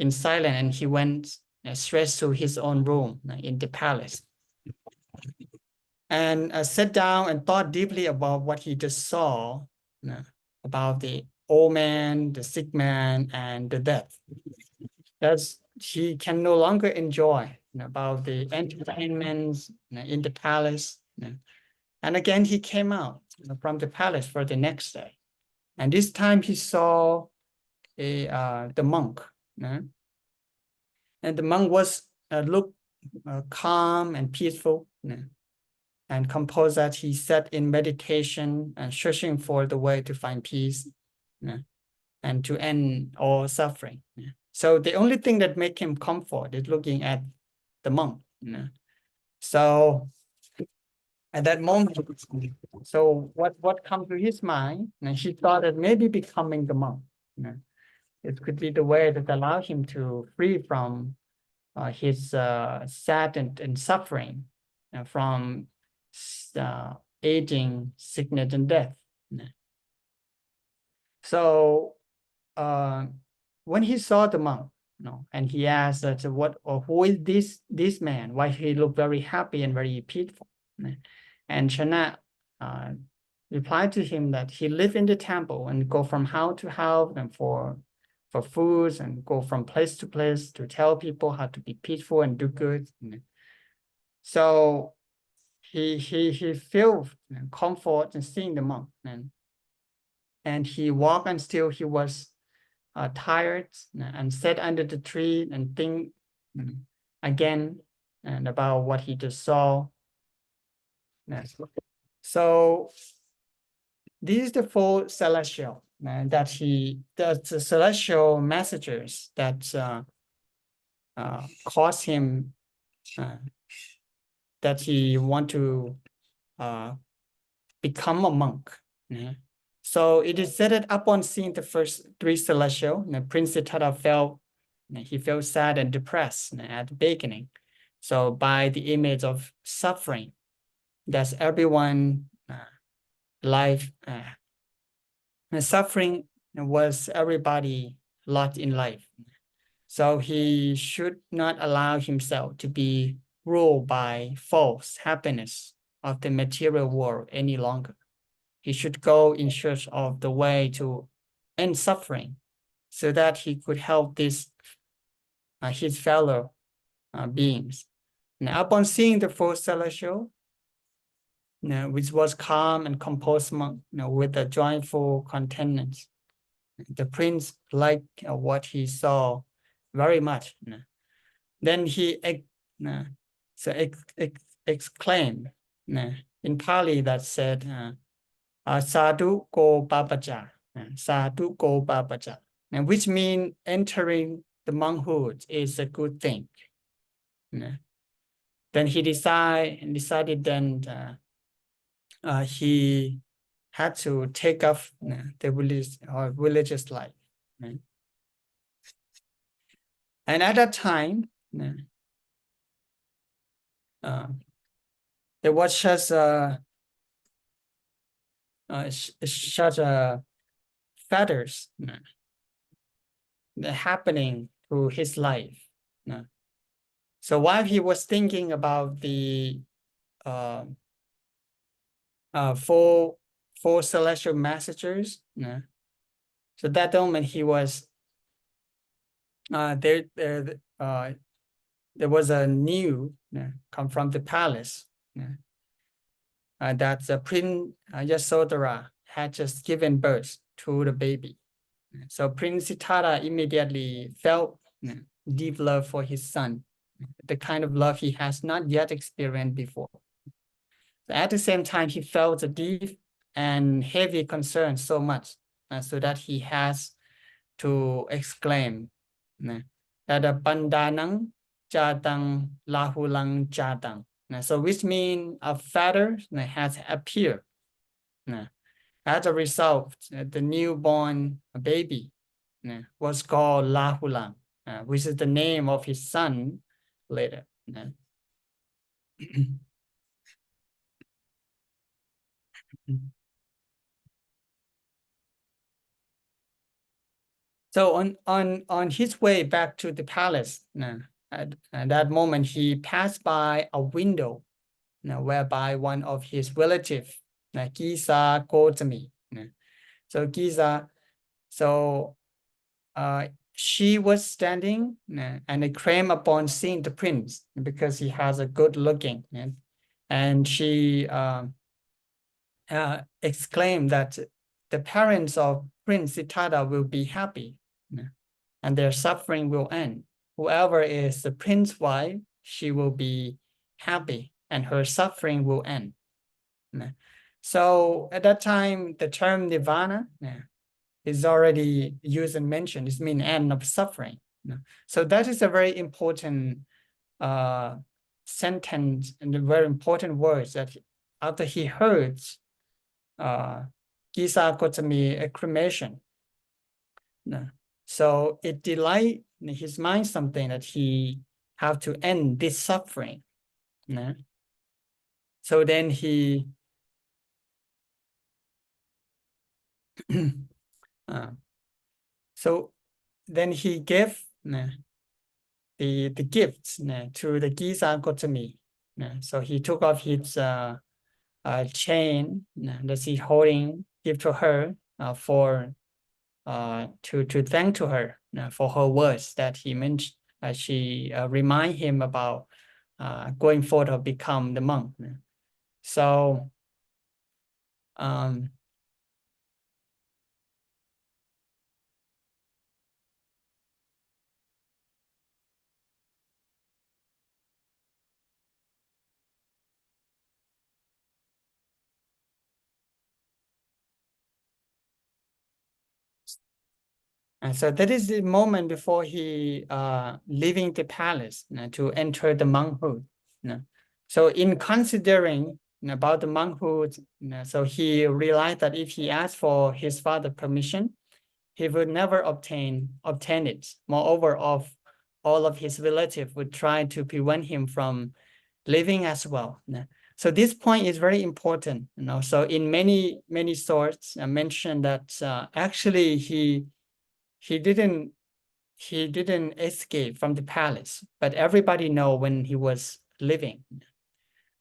in silence, and he went straight to his own room in the palace. And sat down and thought deeply about what he just saw, about the old man, the sick man, and the death. That's he can no longer enjoy about the entertainments in the palace. And again, he came out from the palace for the next day. And this time he saw the monk. And the monk was looked calm and peaceful. And composed that he sat in meditation and searching for the way to find peace and to end all suffering. So the only thing that make him comfort is looking at the monk. So at that moment, so what comes to his mind? And he thought that maybe becoming the monk, it could be the way that allow him to free from his sad and suffering from aging, sickness, and death. So when he saw the monk, and he asked that who is this man? Why he looked very happy and very peaceful? And Channas replied to him that he lived in the temple and go from house to house and for foods and go from place to place to tell people how to be peaceful and do good. So he felt comfort in seeing the monk, and he walked until he was tired and sat under the tree and think again and about what he just saw. So this is the four celestial that the celestial messengers that caused him that he want to become a monk. So it is said that upon seeing the first three celestial, Prince Siddhartha felt sad and depressed at the beginning. So by the image of suffering, that's everyone life. Suffering was everybody lot in life. So he should not allow himself to be ruled by false happiness of the material world any longer. He should go in search of the way to end suffering so that he could help his fellow beings. Now, upon seeing the fourth celestial, which was calm and composed monk, with a joyful countenance, the prince liked what he saw very much. Then he exclaimed in Pali that said, Sadhu Ko Papaja, Sadhu Ko Papaja, which means entering the monkhood is a good thing. Then he decided then he had to take up the religious life. And at that time, there was such a feathers happening to his life. So while he was thinking about the four celestial messengers, so that moment he was there was a news come from the palace that the Prince Yasodhara had just given birth to the baby. So Prince Siddhartha immediately felt deep love for his son, the kind of love he has not yet experienced before. At the same time, he felt a deep and heavy concern so much, so that he has to exclaim that a pandanang jatang lahulang jatang. So which means a feather has appeared. As a result, the newborn baby was called Lahulang, which is the name of his son later. So on his way back to the palace, at that moment he passed by a window whereby one of his relatives, Gisa Gotami. So Gisa, she was standing and came upon seeing the prince because he has a good looking, and she exclaimed that the parents of Prince Siddhartha will be happy and their suffering will end. Whoever is the prince's wife, she will be happy and her suffering will end. So at that time, the term nirvana is already used and mentioned. It means end of suffering. So that is a very important sentence and a very important words that after he heard Gisa Gotami cremation. So it delight in his mind something that he have to end this suffering. So then he so then he gave the gifts to the Gisa Gotami. So he took off his chain that he's holding, give to her for to thank to her for her words that he mentioned. She remind him about going forward to become the monk. So and so that is the moment before he leaving the palace to enter the monkhood. So in considering about the monkhood, so he realized that if he asked for his father's permission, he would never obtain it. Moreover, all of his relatives would try to prevent him from living as well. So this point is very important. So in many sources mentioned that actually he didn't escape from the palace, but everybody know when he was living.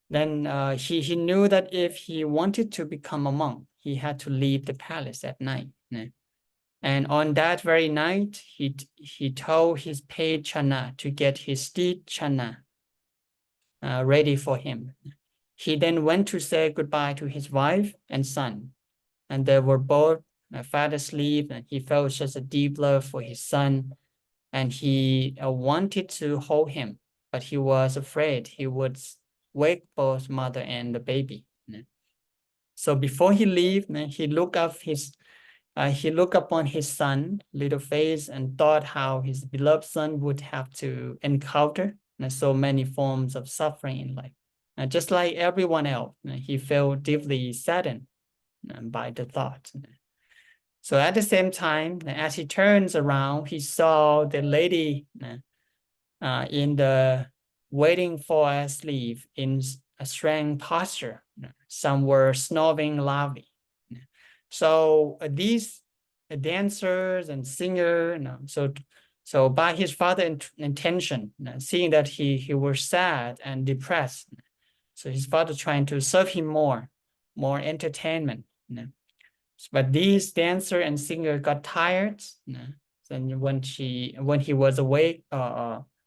Then he knew that if he wanted to become a monk, he had to leave the palace at night. And on that very night, he told his paid Channa to get his steed Channa ready for him. He then went to say goodbye to his wife and son, and they were both fast asleep, and he felt such a deep love for his son, and he wanted to hold him, but he was afraid he would wake both mother and the baby. So before he leave, he looked upon his son, little face, and thought how his beloved son would have to encounter so many forms of suffering in life. Just like everyone else, he felt deeply saddened by the thought. So at the same time, as he turns around, he saw the lady in the waiting for a sleep in a strange posture. Some were snoring loudly. So these dancers and singers, so by his father's intention, seeing that he was sad and depressed, so his father trying to serve him more entertainment. But these dancer and singer got tired. Then when he was awake,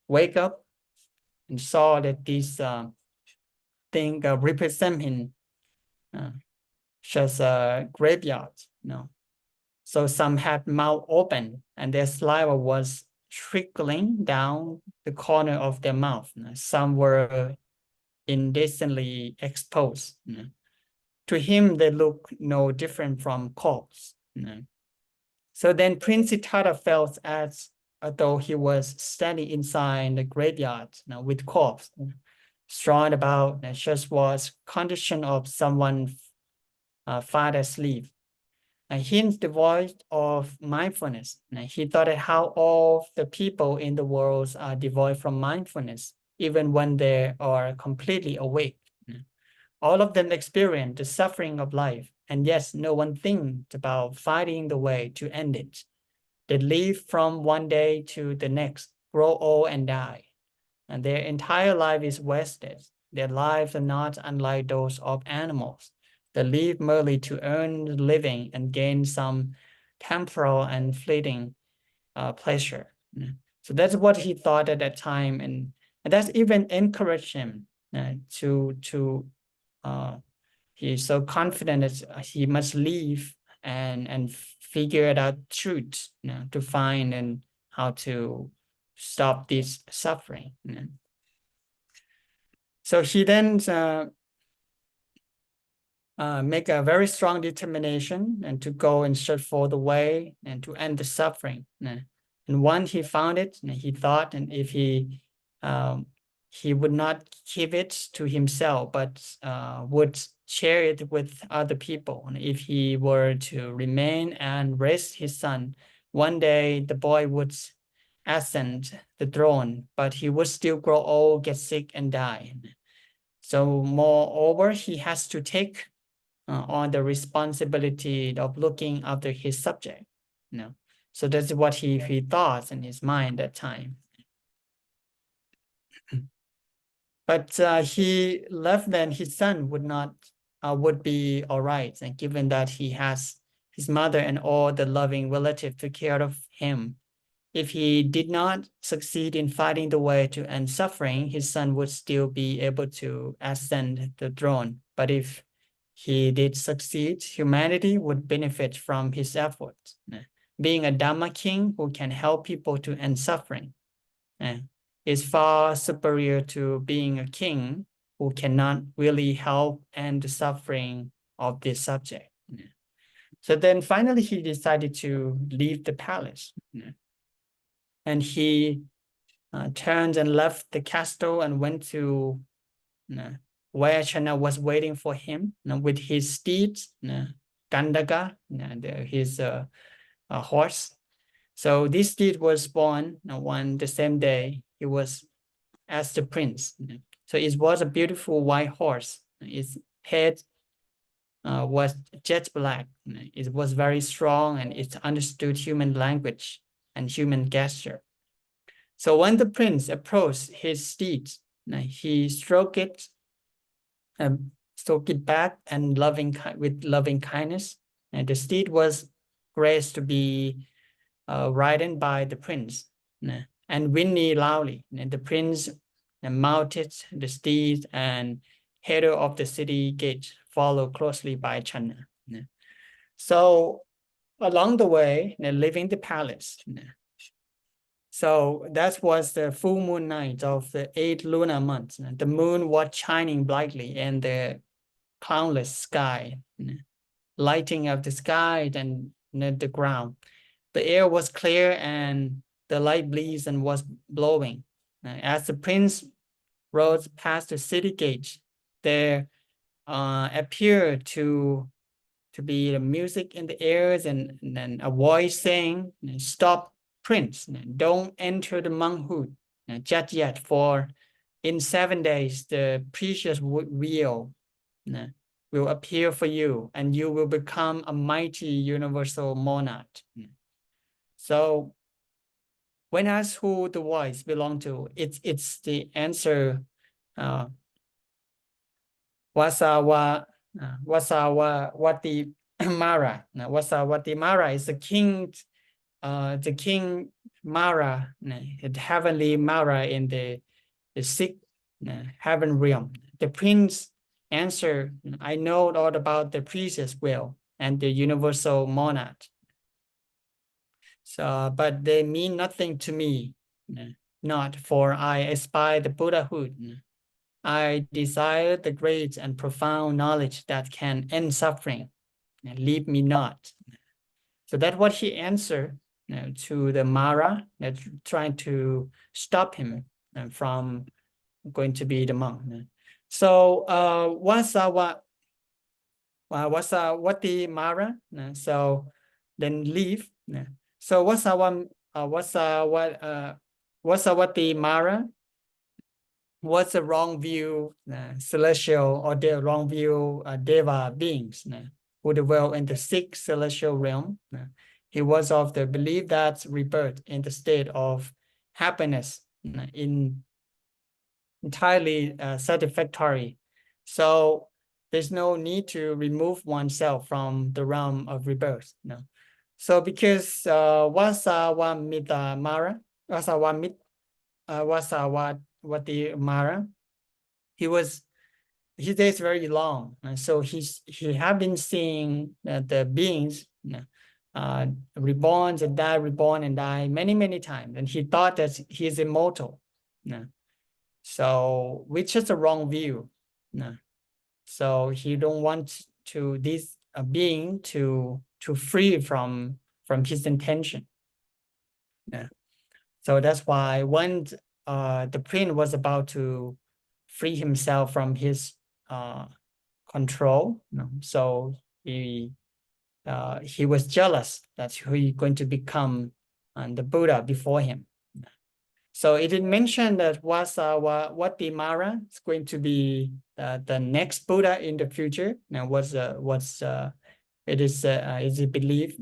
wake up and saw that this thing represent him just a graveyard. So some had mouth open and their saliva was trickling down the corner of their mouth. Some were indecently exposed. To him, they look no different from corpse. So then Prince Siddhartha felt as though he was standing inside the graveyard with corpse strewn about, just was condition of someone fast asleep. Hence the voice of mindfulness. He thought that how all the people in the world are devoid from mindfulness, even when they are completely awake. All of them experience the suffering of life, and yes, no one thinks about finding the way to end it. They live from one day to the next, grow old and die, and their entire life is wasted. Their lives are not unlike those of animals. They live merely to earn a living and gain some temporal and fleeting pleasure. So that's what he thought at that time, and that's even encouraged him he's so confident that he must leave and figure out truth, to find and how to stop this suffering. So he then make a very strong determination and to go and search for the way and to end the suffering. And once he found it, he thought, and if he would not keep it to himself, but would share it with other people. And if he were to remain and raise his son, one day the boy would ascend the throne, but he would still grow old, get sick, and die. So moreover, he has to take on the responsibility of looking after his subject. So that's what he thought in his mind at that time. But he left, then his son would be all right, and given that he has his mother and all the loving relatives took care of him. If he did not succeed in finding the way to end suffering, his son would still be able to ascend the throne. But if he did succeed, humanity would benefit from his efforts. Being a Dhamma king who can help people to end suffering is far superior to being a king who cannot really help end the suffering of this subject. So then finally he decided to leave the palace. And he turned and left the castle and went to where Channa was waiting for him with his steeds, Gandaka, his horse. So this steed was born the same day he was as the prince. So it was a beautiful white horse. Its head was jet black. It was very strong and it understood human language and human gesture. So when the prince approached his steed, he stroked it back and with loving kindness. And the steed was graced to be ridden by the prince and whinnied loudly. And the prince mounted the steed and headed off the city gate, followed closely by Channa. So along the way, leaving the palace. So that was the full moon night of the 8th lunar month. The moon was shining brightly in the cloudless sky, lighting up the sky and the ground. The air was clear and the light breeze and was blowing. As the prince rode past the city gate, there appeared to be music in the air and a voice saying, "Stop, prince, don't enter the monkhood just yet, for in 7 days, the precious wheel will appear for you, and you will become a mighty universal monad. So when asked who the voice belonged to, it's the answer Vasawati Mara. Now, Vasawati Mara is the king Mara, the heavenly Mara in the sixth heaven realm. The prince answered, I know all about the precious will and the universal monad. So, but they mean nothing to me, not for I aspire the Buddhahood. I desire the great and profound knowledge that can end suffering. Leave me not. So that's what he answered to the Mara that's trying to stop him from going to be the monk. So Vasawati Mara. So then leave. So Vasawati Mara was the wrong view celestial or the wrong view Deva beings who dwell in the sixth celestial realm. He was of the belief that rebirth in the state of happiness in entirely satisfactory. So there's no need to remove oneself from the realm of rebirth. So because Vasawati Mara, his days very long, and so he have been seeing the beings reborn and die, reborn and die many times, and he thought that he is immortal. So which is the wrong view. So he don't want to this being to free from his intention. So that's why when the prince was about to free himself from his control, so he was jealous that he's going to become the Buddha before him. So it did mention that Vasawati Mara is going to be the next Buddha in the future. Now, it is believed.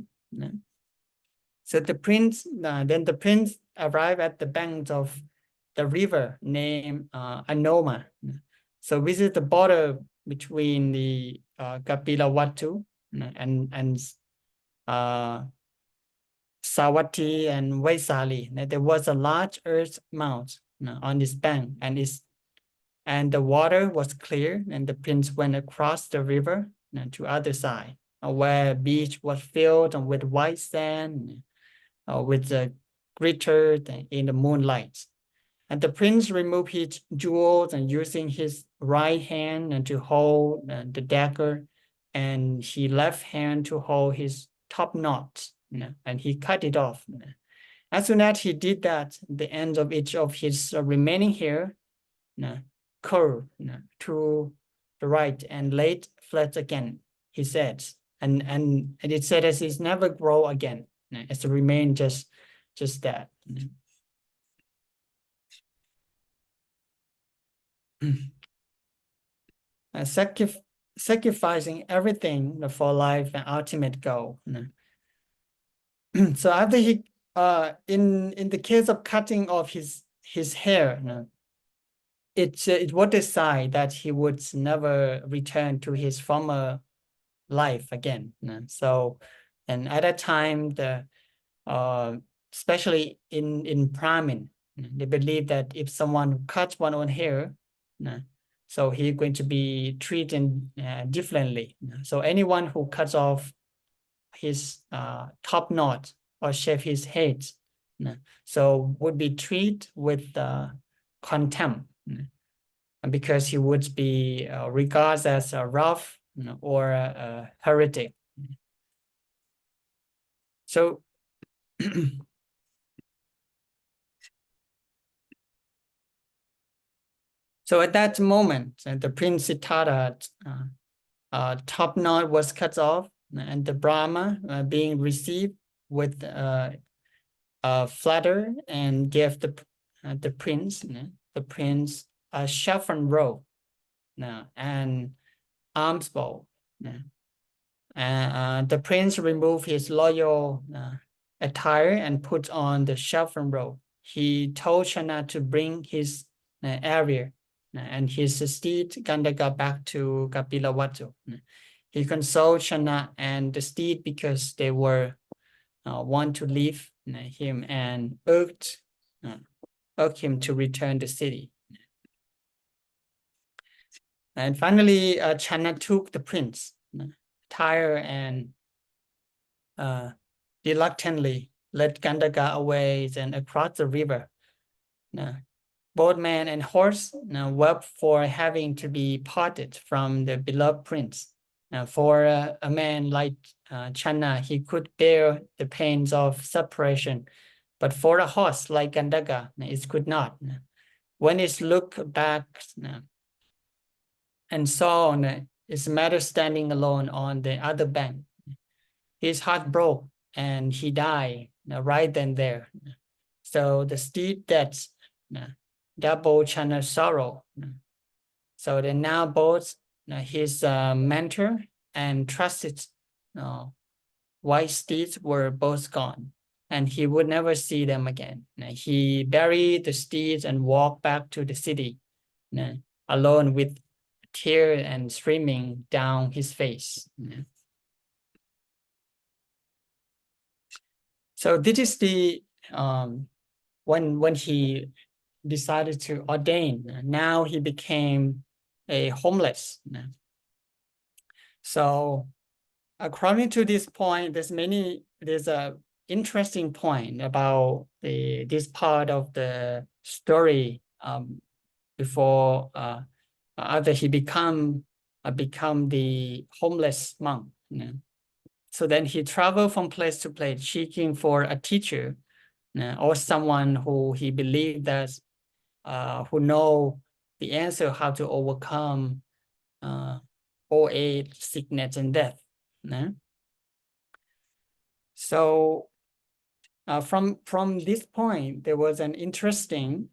So the prince, then the prince arrived at the banks of the river named Anoma. So this is the border between the Kapilavatthu and Savatthi and Vaisali. There was a large earth mound on this bank, and the water was clear, and the prince went across the river to other side, where beach was filled with white sand, with the glitter in the moonlight. And the prince removed his jewels and using his right hand to hold the dagger, and his left hand to hold his top knot, and he cut it off. As soon as he did that, the end of each of his remaining hair curved to the right and laid flat again, he said. And it said as it never grow again. It's to remain just that. Sacrificing everything for life and ultimate goal. So after he, in the case of cutting off his hair, it was decided that he would never return to his former life again. So, and at that time, especially in Brahmin, they believe that if someone cuts one own hair, so he's going to be treated differently. So anyone who cuts off his top knot or shave his head, so would be treated with contempt, because he would be regarded as a rough or a heretic. So so at that moment, the Prince Siddhartha top knot was cut off, and the Brahma being received with flatter and gave the prince. The prince a saffron robe and arms bow. The prince removed his royal attire and put on the saffron robe. He told Channa to bring his area and his steed Gandaka back to Kapilavastu. He consoled Channa and the steed because they were want to leave him and urged him to return to the city. And finally, Channa took the prince, tired and reluctantly led Gandaka away and across the river. Both man and horse wept for having to be parted from the beloved prince. For a man like Channa, he could bear the pains of separation, but for a horse like Gandaka, it could not. When it looked back and saw his mother standing alone on the other bank, his heart broke and he died right then there. So the steed death double Channa's sorrow. So then now both his mentor and trusted white steeds were both gone, and he would never see them again. He buried the steeds and walked back to the city alone with tears and streaming down his face. So this is the when he decided to ordain. Now he became a homeless. So according to this point, there's a interesting point about this part of the story before after he become the homeless monk. So then he traveled from place to place seeking for a teacher or someone who he believed that who know the answer how to overcome old age, sickness, and death. So from this point, there was an interesting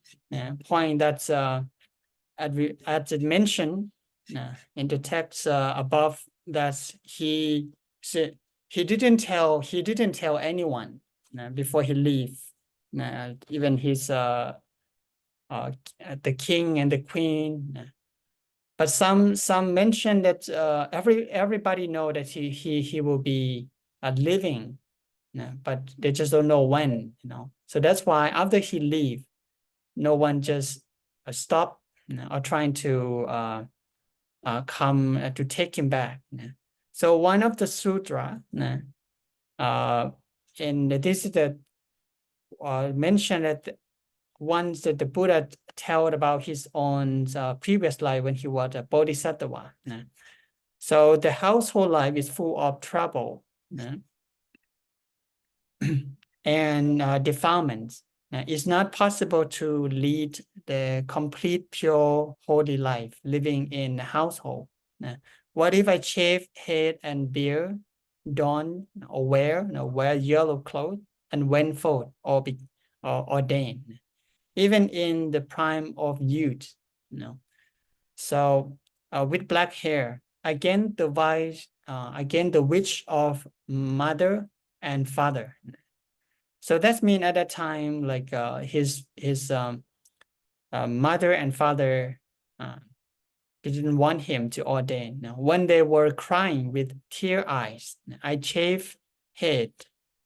point that's as it mentioned in the text above, that he didn't tell anyone before he leave, even his the king and the queen. But some mention that everybody know that he will be living, but they just don't know when. So that's why after he leave, no one just stop or trying to come to take him back. So one of the sutra, and this is the mentioned that once that the Buddha told about his own previous life when he was a bodhisattva. So the household life is full of trouble and defilements. It's not possible to lead the complete, pure, holy life living in a household. What if I shave head and beard, don or wear yellow clothes, and went forth or ordained, even in the prime of youth? So with black hair, again the wish of mother and father. So that means at that time, like his mother and father didn't want him to ordain. Now, when they were crying with tear eyes, I shave head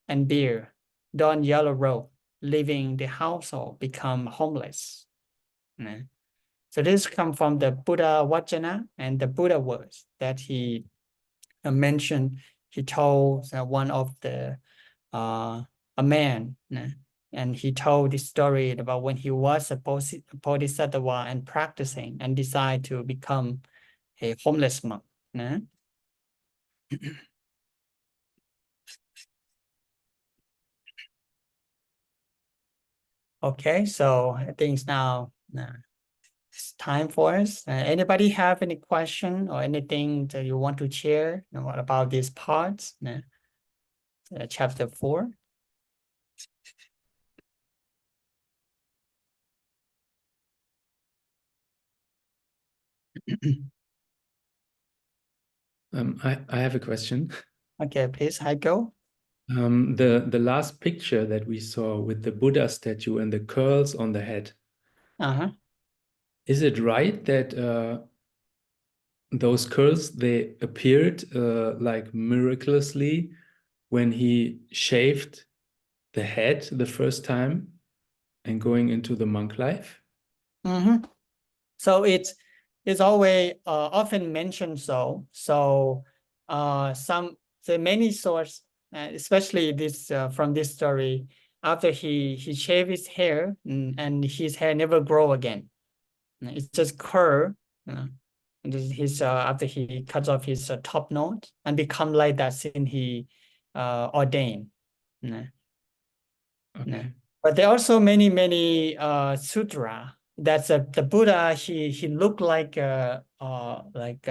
and beard, don yellow robe, leaving the household, become homeless. So this comes from the Buddha Vajana and the Buddha words that he mentioned. He told one of the a man, and he told this story about when he was a bodhisattva and practicing and decided to become a homeless monk. Okay, so I think it's now it's time for us. Anybody have any question or anything that you want to share about these parts? Chapter 4. I have a question. Okay, please, Heiko. The last picture that we saw with the Buddha statue and the curls on the head, Uh-huh. is it right that those curls, they appeared like miraculously when he shaved the head the first time and going into the monk life? Mm-hmm. So it's always often mentioned so. So many sources, especially this from this story, after he shaved his hair and his hair never grow again. It's just curl. And his after he cuts off his top knot and become like that since he ordained. Okay. But there are also many sutra that's the Buddha. He looked like a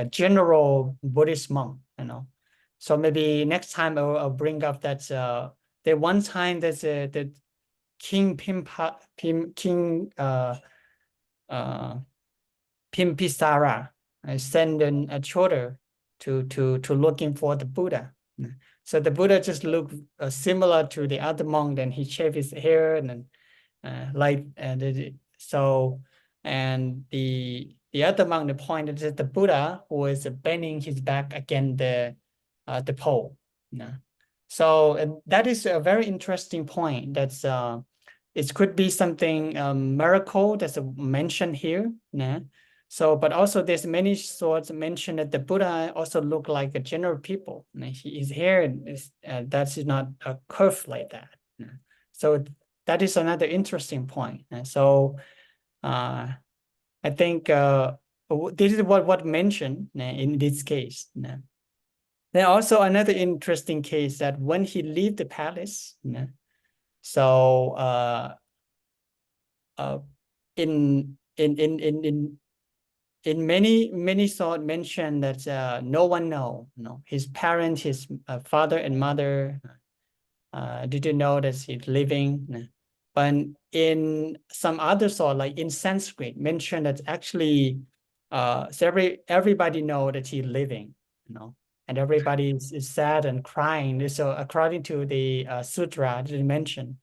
general Buddhist monk, So maybe next time I'll bring up that the one time there's the King Pimpisara sent a troller to looking for the Buddha. So the Buddha just looked similar to the other monk. Then he shaved his hair and the other monk, the point is that the Buddha was bending his back against the pole. So that is a very interesting point. That's it could be something miracle that's mentioned here. So, but also there's many sorts mentioned that the Buddha also look like a general people. His hair is that's not a curve like that. So that is another interesting point. So I think this is what mentioned in this case. Then also another interesting case that when he leave the palace, so in many thought mentioned that no one know, his parents, his father and mother didn't know that he's living. But in some other thought, like in Sanskrit, mentioned that actually everybody know that he's living, and everybody is sad and crying. So according to the sutra, I didn't mention.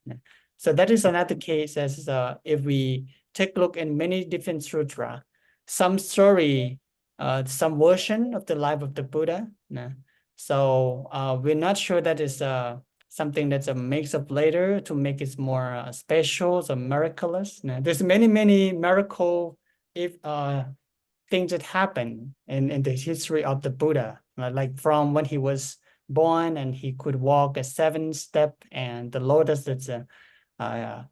So that is another case as if we take a look in many different sutra, some story, some version of the life of the Buddha. So we're not sure that is something that's a mix up later to make it more special or miraculous. There's many miracle things that happen in the history of the Buddha, like from when he was born and he could walk a 7-step and the lotus that's a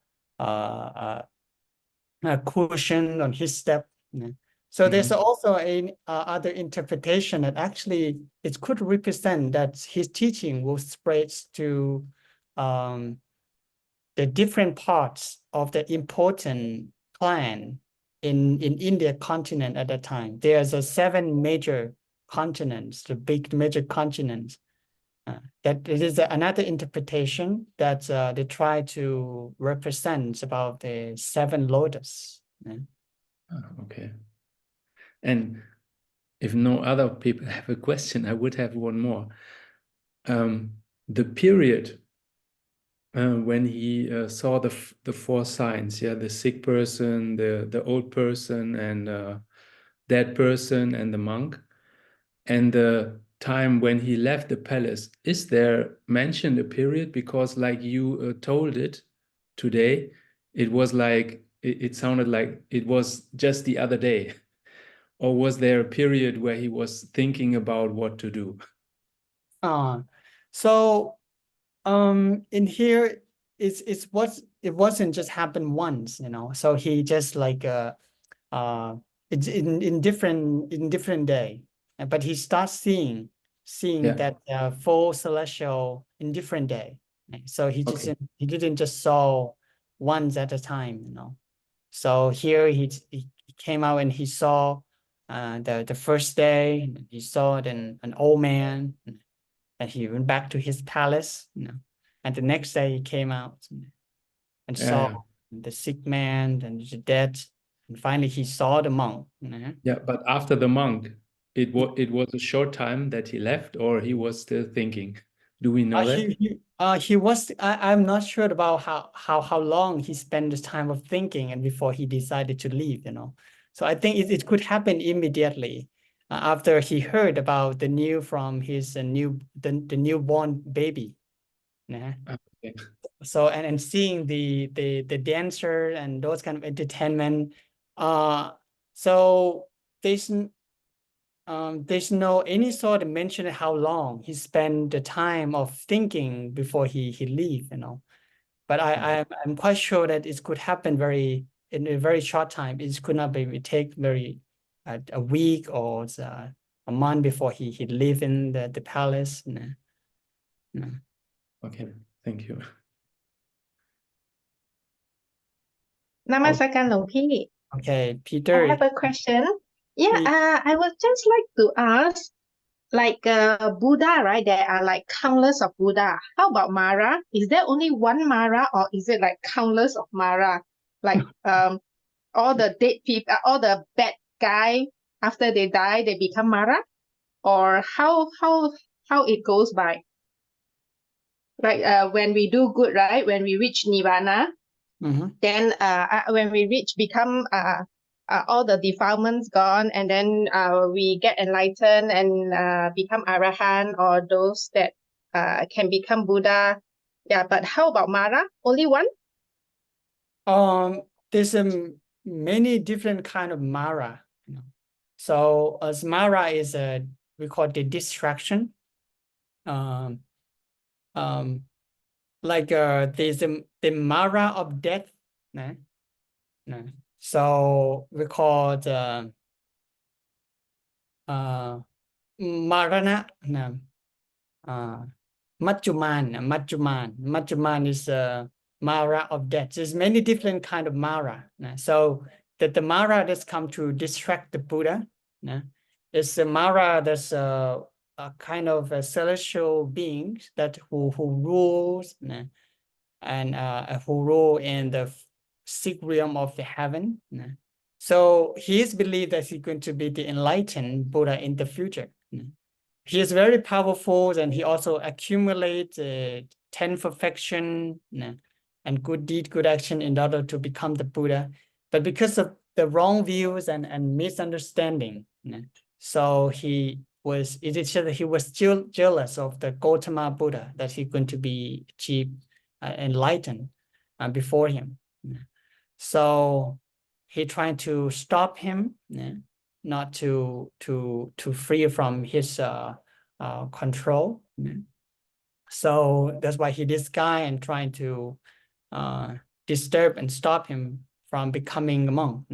cushion on his step. So there's also a other interpretation that actually it could represent that his teaching will spread to the different parts of the important clan in India continent at that time. There's 7 major continents, the big major continents. That it is another interpretation that they try to represent about the 7 lotus. Okay. And if no other people have a question, I would have one more. The period when he saw the 4 signs, the sick person, the old person, and dead person, and the monk, and the time when he left the palace, is there mentioned a period? Because like you told it today, it was like it sounded like it was just the other day. Or was there a period where he was thinking about what to do? So in here it wasn't just happened once, so he just like it's in different day, but he starts seeing that 4 celestial in different day. So he didn't just saw once at a time, So here he came out and he saw the first day he saw then an old man, and he went back to his palace, and the next day he came out and saw the sick man and the dead, And finally, he saw the monk. Yeah, but after the monk, it was a short time that he left, or he was still thinking. Do we know that? He was. I'm not sure about how long he spent the time of thinking and before he decided to leave. So I think it could happen immediately after he heard about the news from his the newborn baby. Okay. So and seeing the dancer and those kind of entertainment. So there's no any sort of mention of how long he spent the time of thinking before he leave, But I'm quite sure that it could happen in a very short time. It could not be take a week or a month before he leave in the palace. No. Okay, thank you. นมัสการหลวงพี่ Okay, I Peter. have a question. Yeah, Please. I would just like to ask, like Buddha, right? There are like countless of Buddha. How about Mara? Is there only one Mara, or is it like countless of Mara? Like all the dead people, all the bad guy after they die, they become Mara, or how it goes by? Like when we do good, right? When we reach Nirvana, Mhm. then when we become all the defilements gone, and then we get enlightened and become Arahant, or those that can become Buddha. Yeah, but how about Mara? Only one? There's many different kind of Mara. So as Mara is we call the distraction. Like there's the Mara of death. So we call the Marana. Majjuman is Mara of death. There's many different kind of Mara. So that the Mara that's come to distract the Buddha. It's a Mara that's a kind of a celestial beings that who rules and who rule in the sick realm of the heaven. So he is believed that he's going to be the enlightened Buddha in the future. He is very powerful, and he also accumulates 10 perfection and good deed, good action in order to become the Buddha. But because of the wrong views and misunderstanding, so it is said that he was still jealous of the Gautama Buddha, that he's going to be achieved enlightened before him. So he trying to stop him, not to free from his control. So that's why he disguised and trying to disturb and stop him from becoming a monk.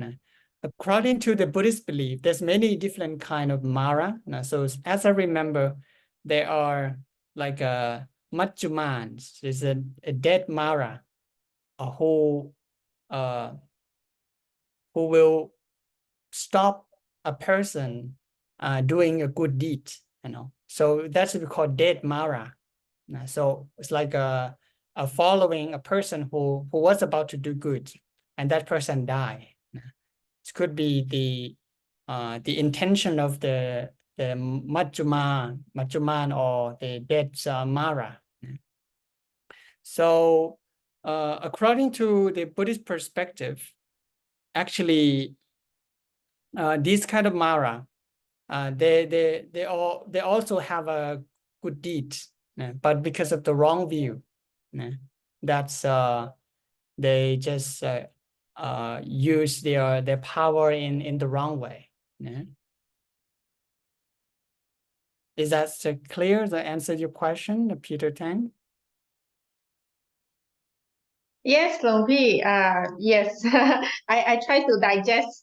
According to the Buddhist belief, there's many different kind of Mara. So as I remember, there are like Majjumans. There's a dead Mara who will stop a person doing a good deed, So that's what we call dead Mara. So it's like a following a person who was about to do good, and that person die. It could be the intention of the Majjuman or the dead Mara. So according to the Buddhist perspective, actually these kind of Mara, they also have a good deed, but because of the wrong view, that's they just use their power in the wrong way. Is that clear? That answer your question, Peter Tang? Yes, หลวงพี่ yes. I try to digest.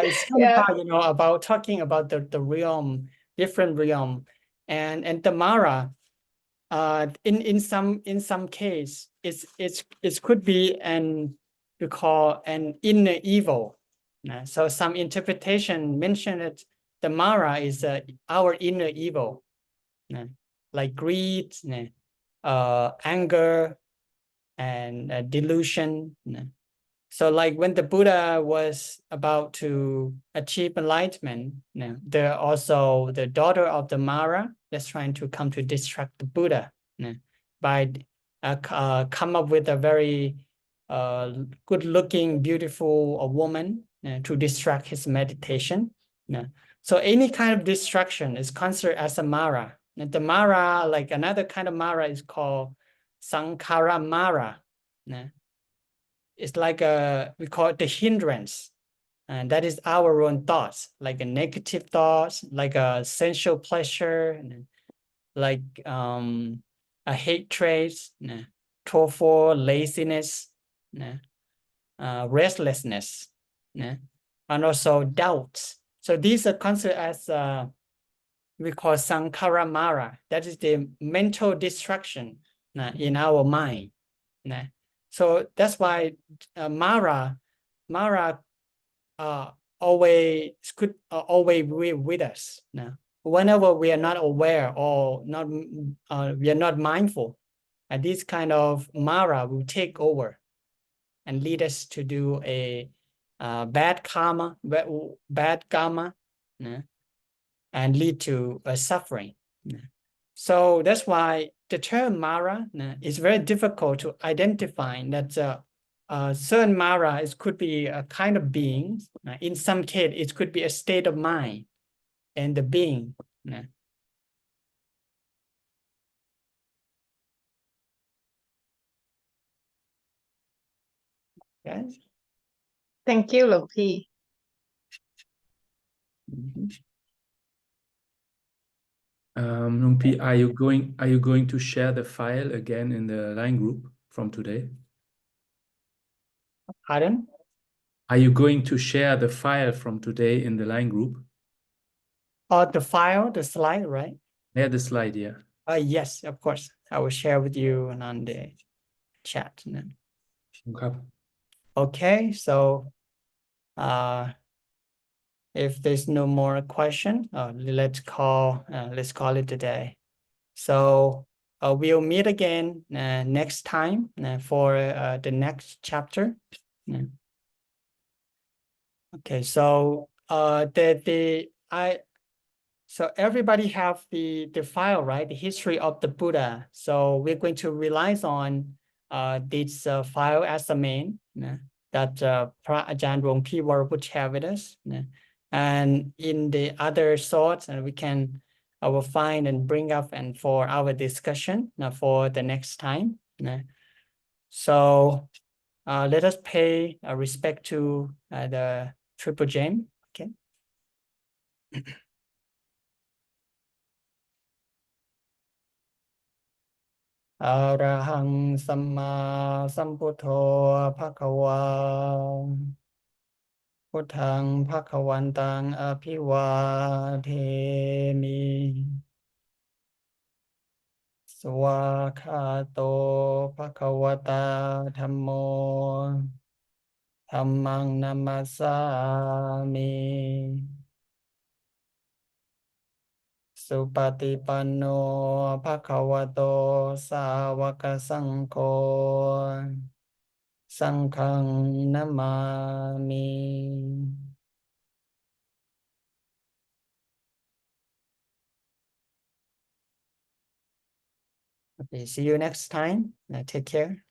It's kind Yeah. of hard, about talking about the realm, different realm, and the Mara. In some case, it could be we call an inner evil. So some interpretation mention that the Mara is our inner evil, like greed, anger, and delusion. So like when the Buddha was about to achieve enlightenment, there are also the daughter of the Mara that's trying to come to distract the Buddha by come up with a very good looking, beautiful woman to distract his meditation. So any kind of distraction is considered as a Mara. And the Mara, like another kind of Mara is called Sankhara Mara. It's like we call it the hindrance. And that is our own thoughts, like a negative thoughts, like a sensual pleasure, like a hatred, torpor, laziness, restlessness, and also doubts. So these are considered as we call Sankhara Mara. That is the mental distraction in our mind. So that's why Mara always could always be with us. Whenever we are not aware or not, we are not mindful, and this kind of Mara will take over and lead us to do a bad karma, and lead to suffering. So that's why the term Mara is very difficult to identify. That certain Mara could be a kind of being. In some case, it could be a state of mind and the being. Yes. Thank you, Luang Pi. Luang Pi, are you going to share the file again in the line group from today? Pardon? Are you going to share the file from today in the line group? The file, the slide, right? Yeah, the slide, yeah. Yes, of course. I will share with you on the chat. Okay. Okay, so if there's no more question, let's call it a day. So we'll meet again next time for the next chapter. Okay, so so everybody have the file, right? The history of the Buddha. So we're going to rely on this file as the main that Ajahn Luang Pi would share with us. And in the other sorts, we will find and bring up and for our discussion for the next time. So let us pay respect to the Triple Gem. Okay. Arahang Samma Sambuddho Bhagava Buddhang Bhagavantang Abhivademi Swakato Bhagavata Dhammo Dhammang Namasami Supatipanno Bhagavato Sāvaka Saṅkho Saṅghang Namami. Okay, see you next time. Take care.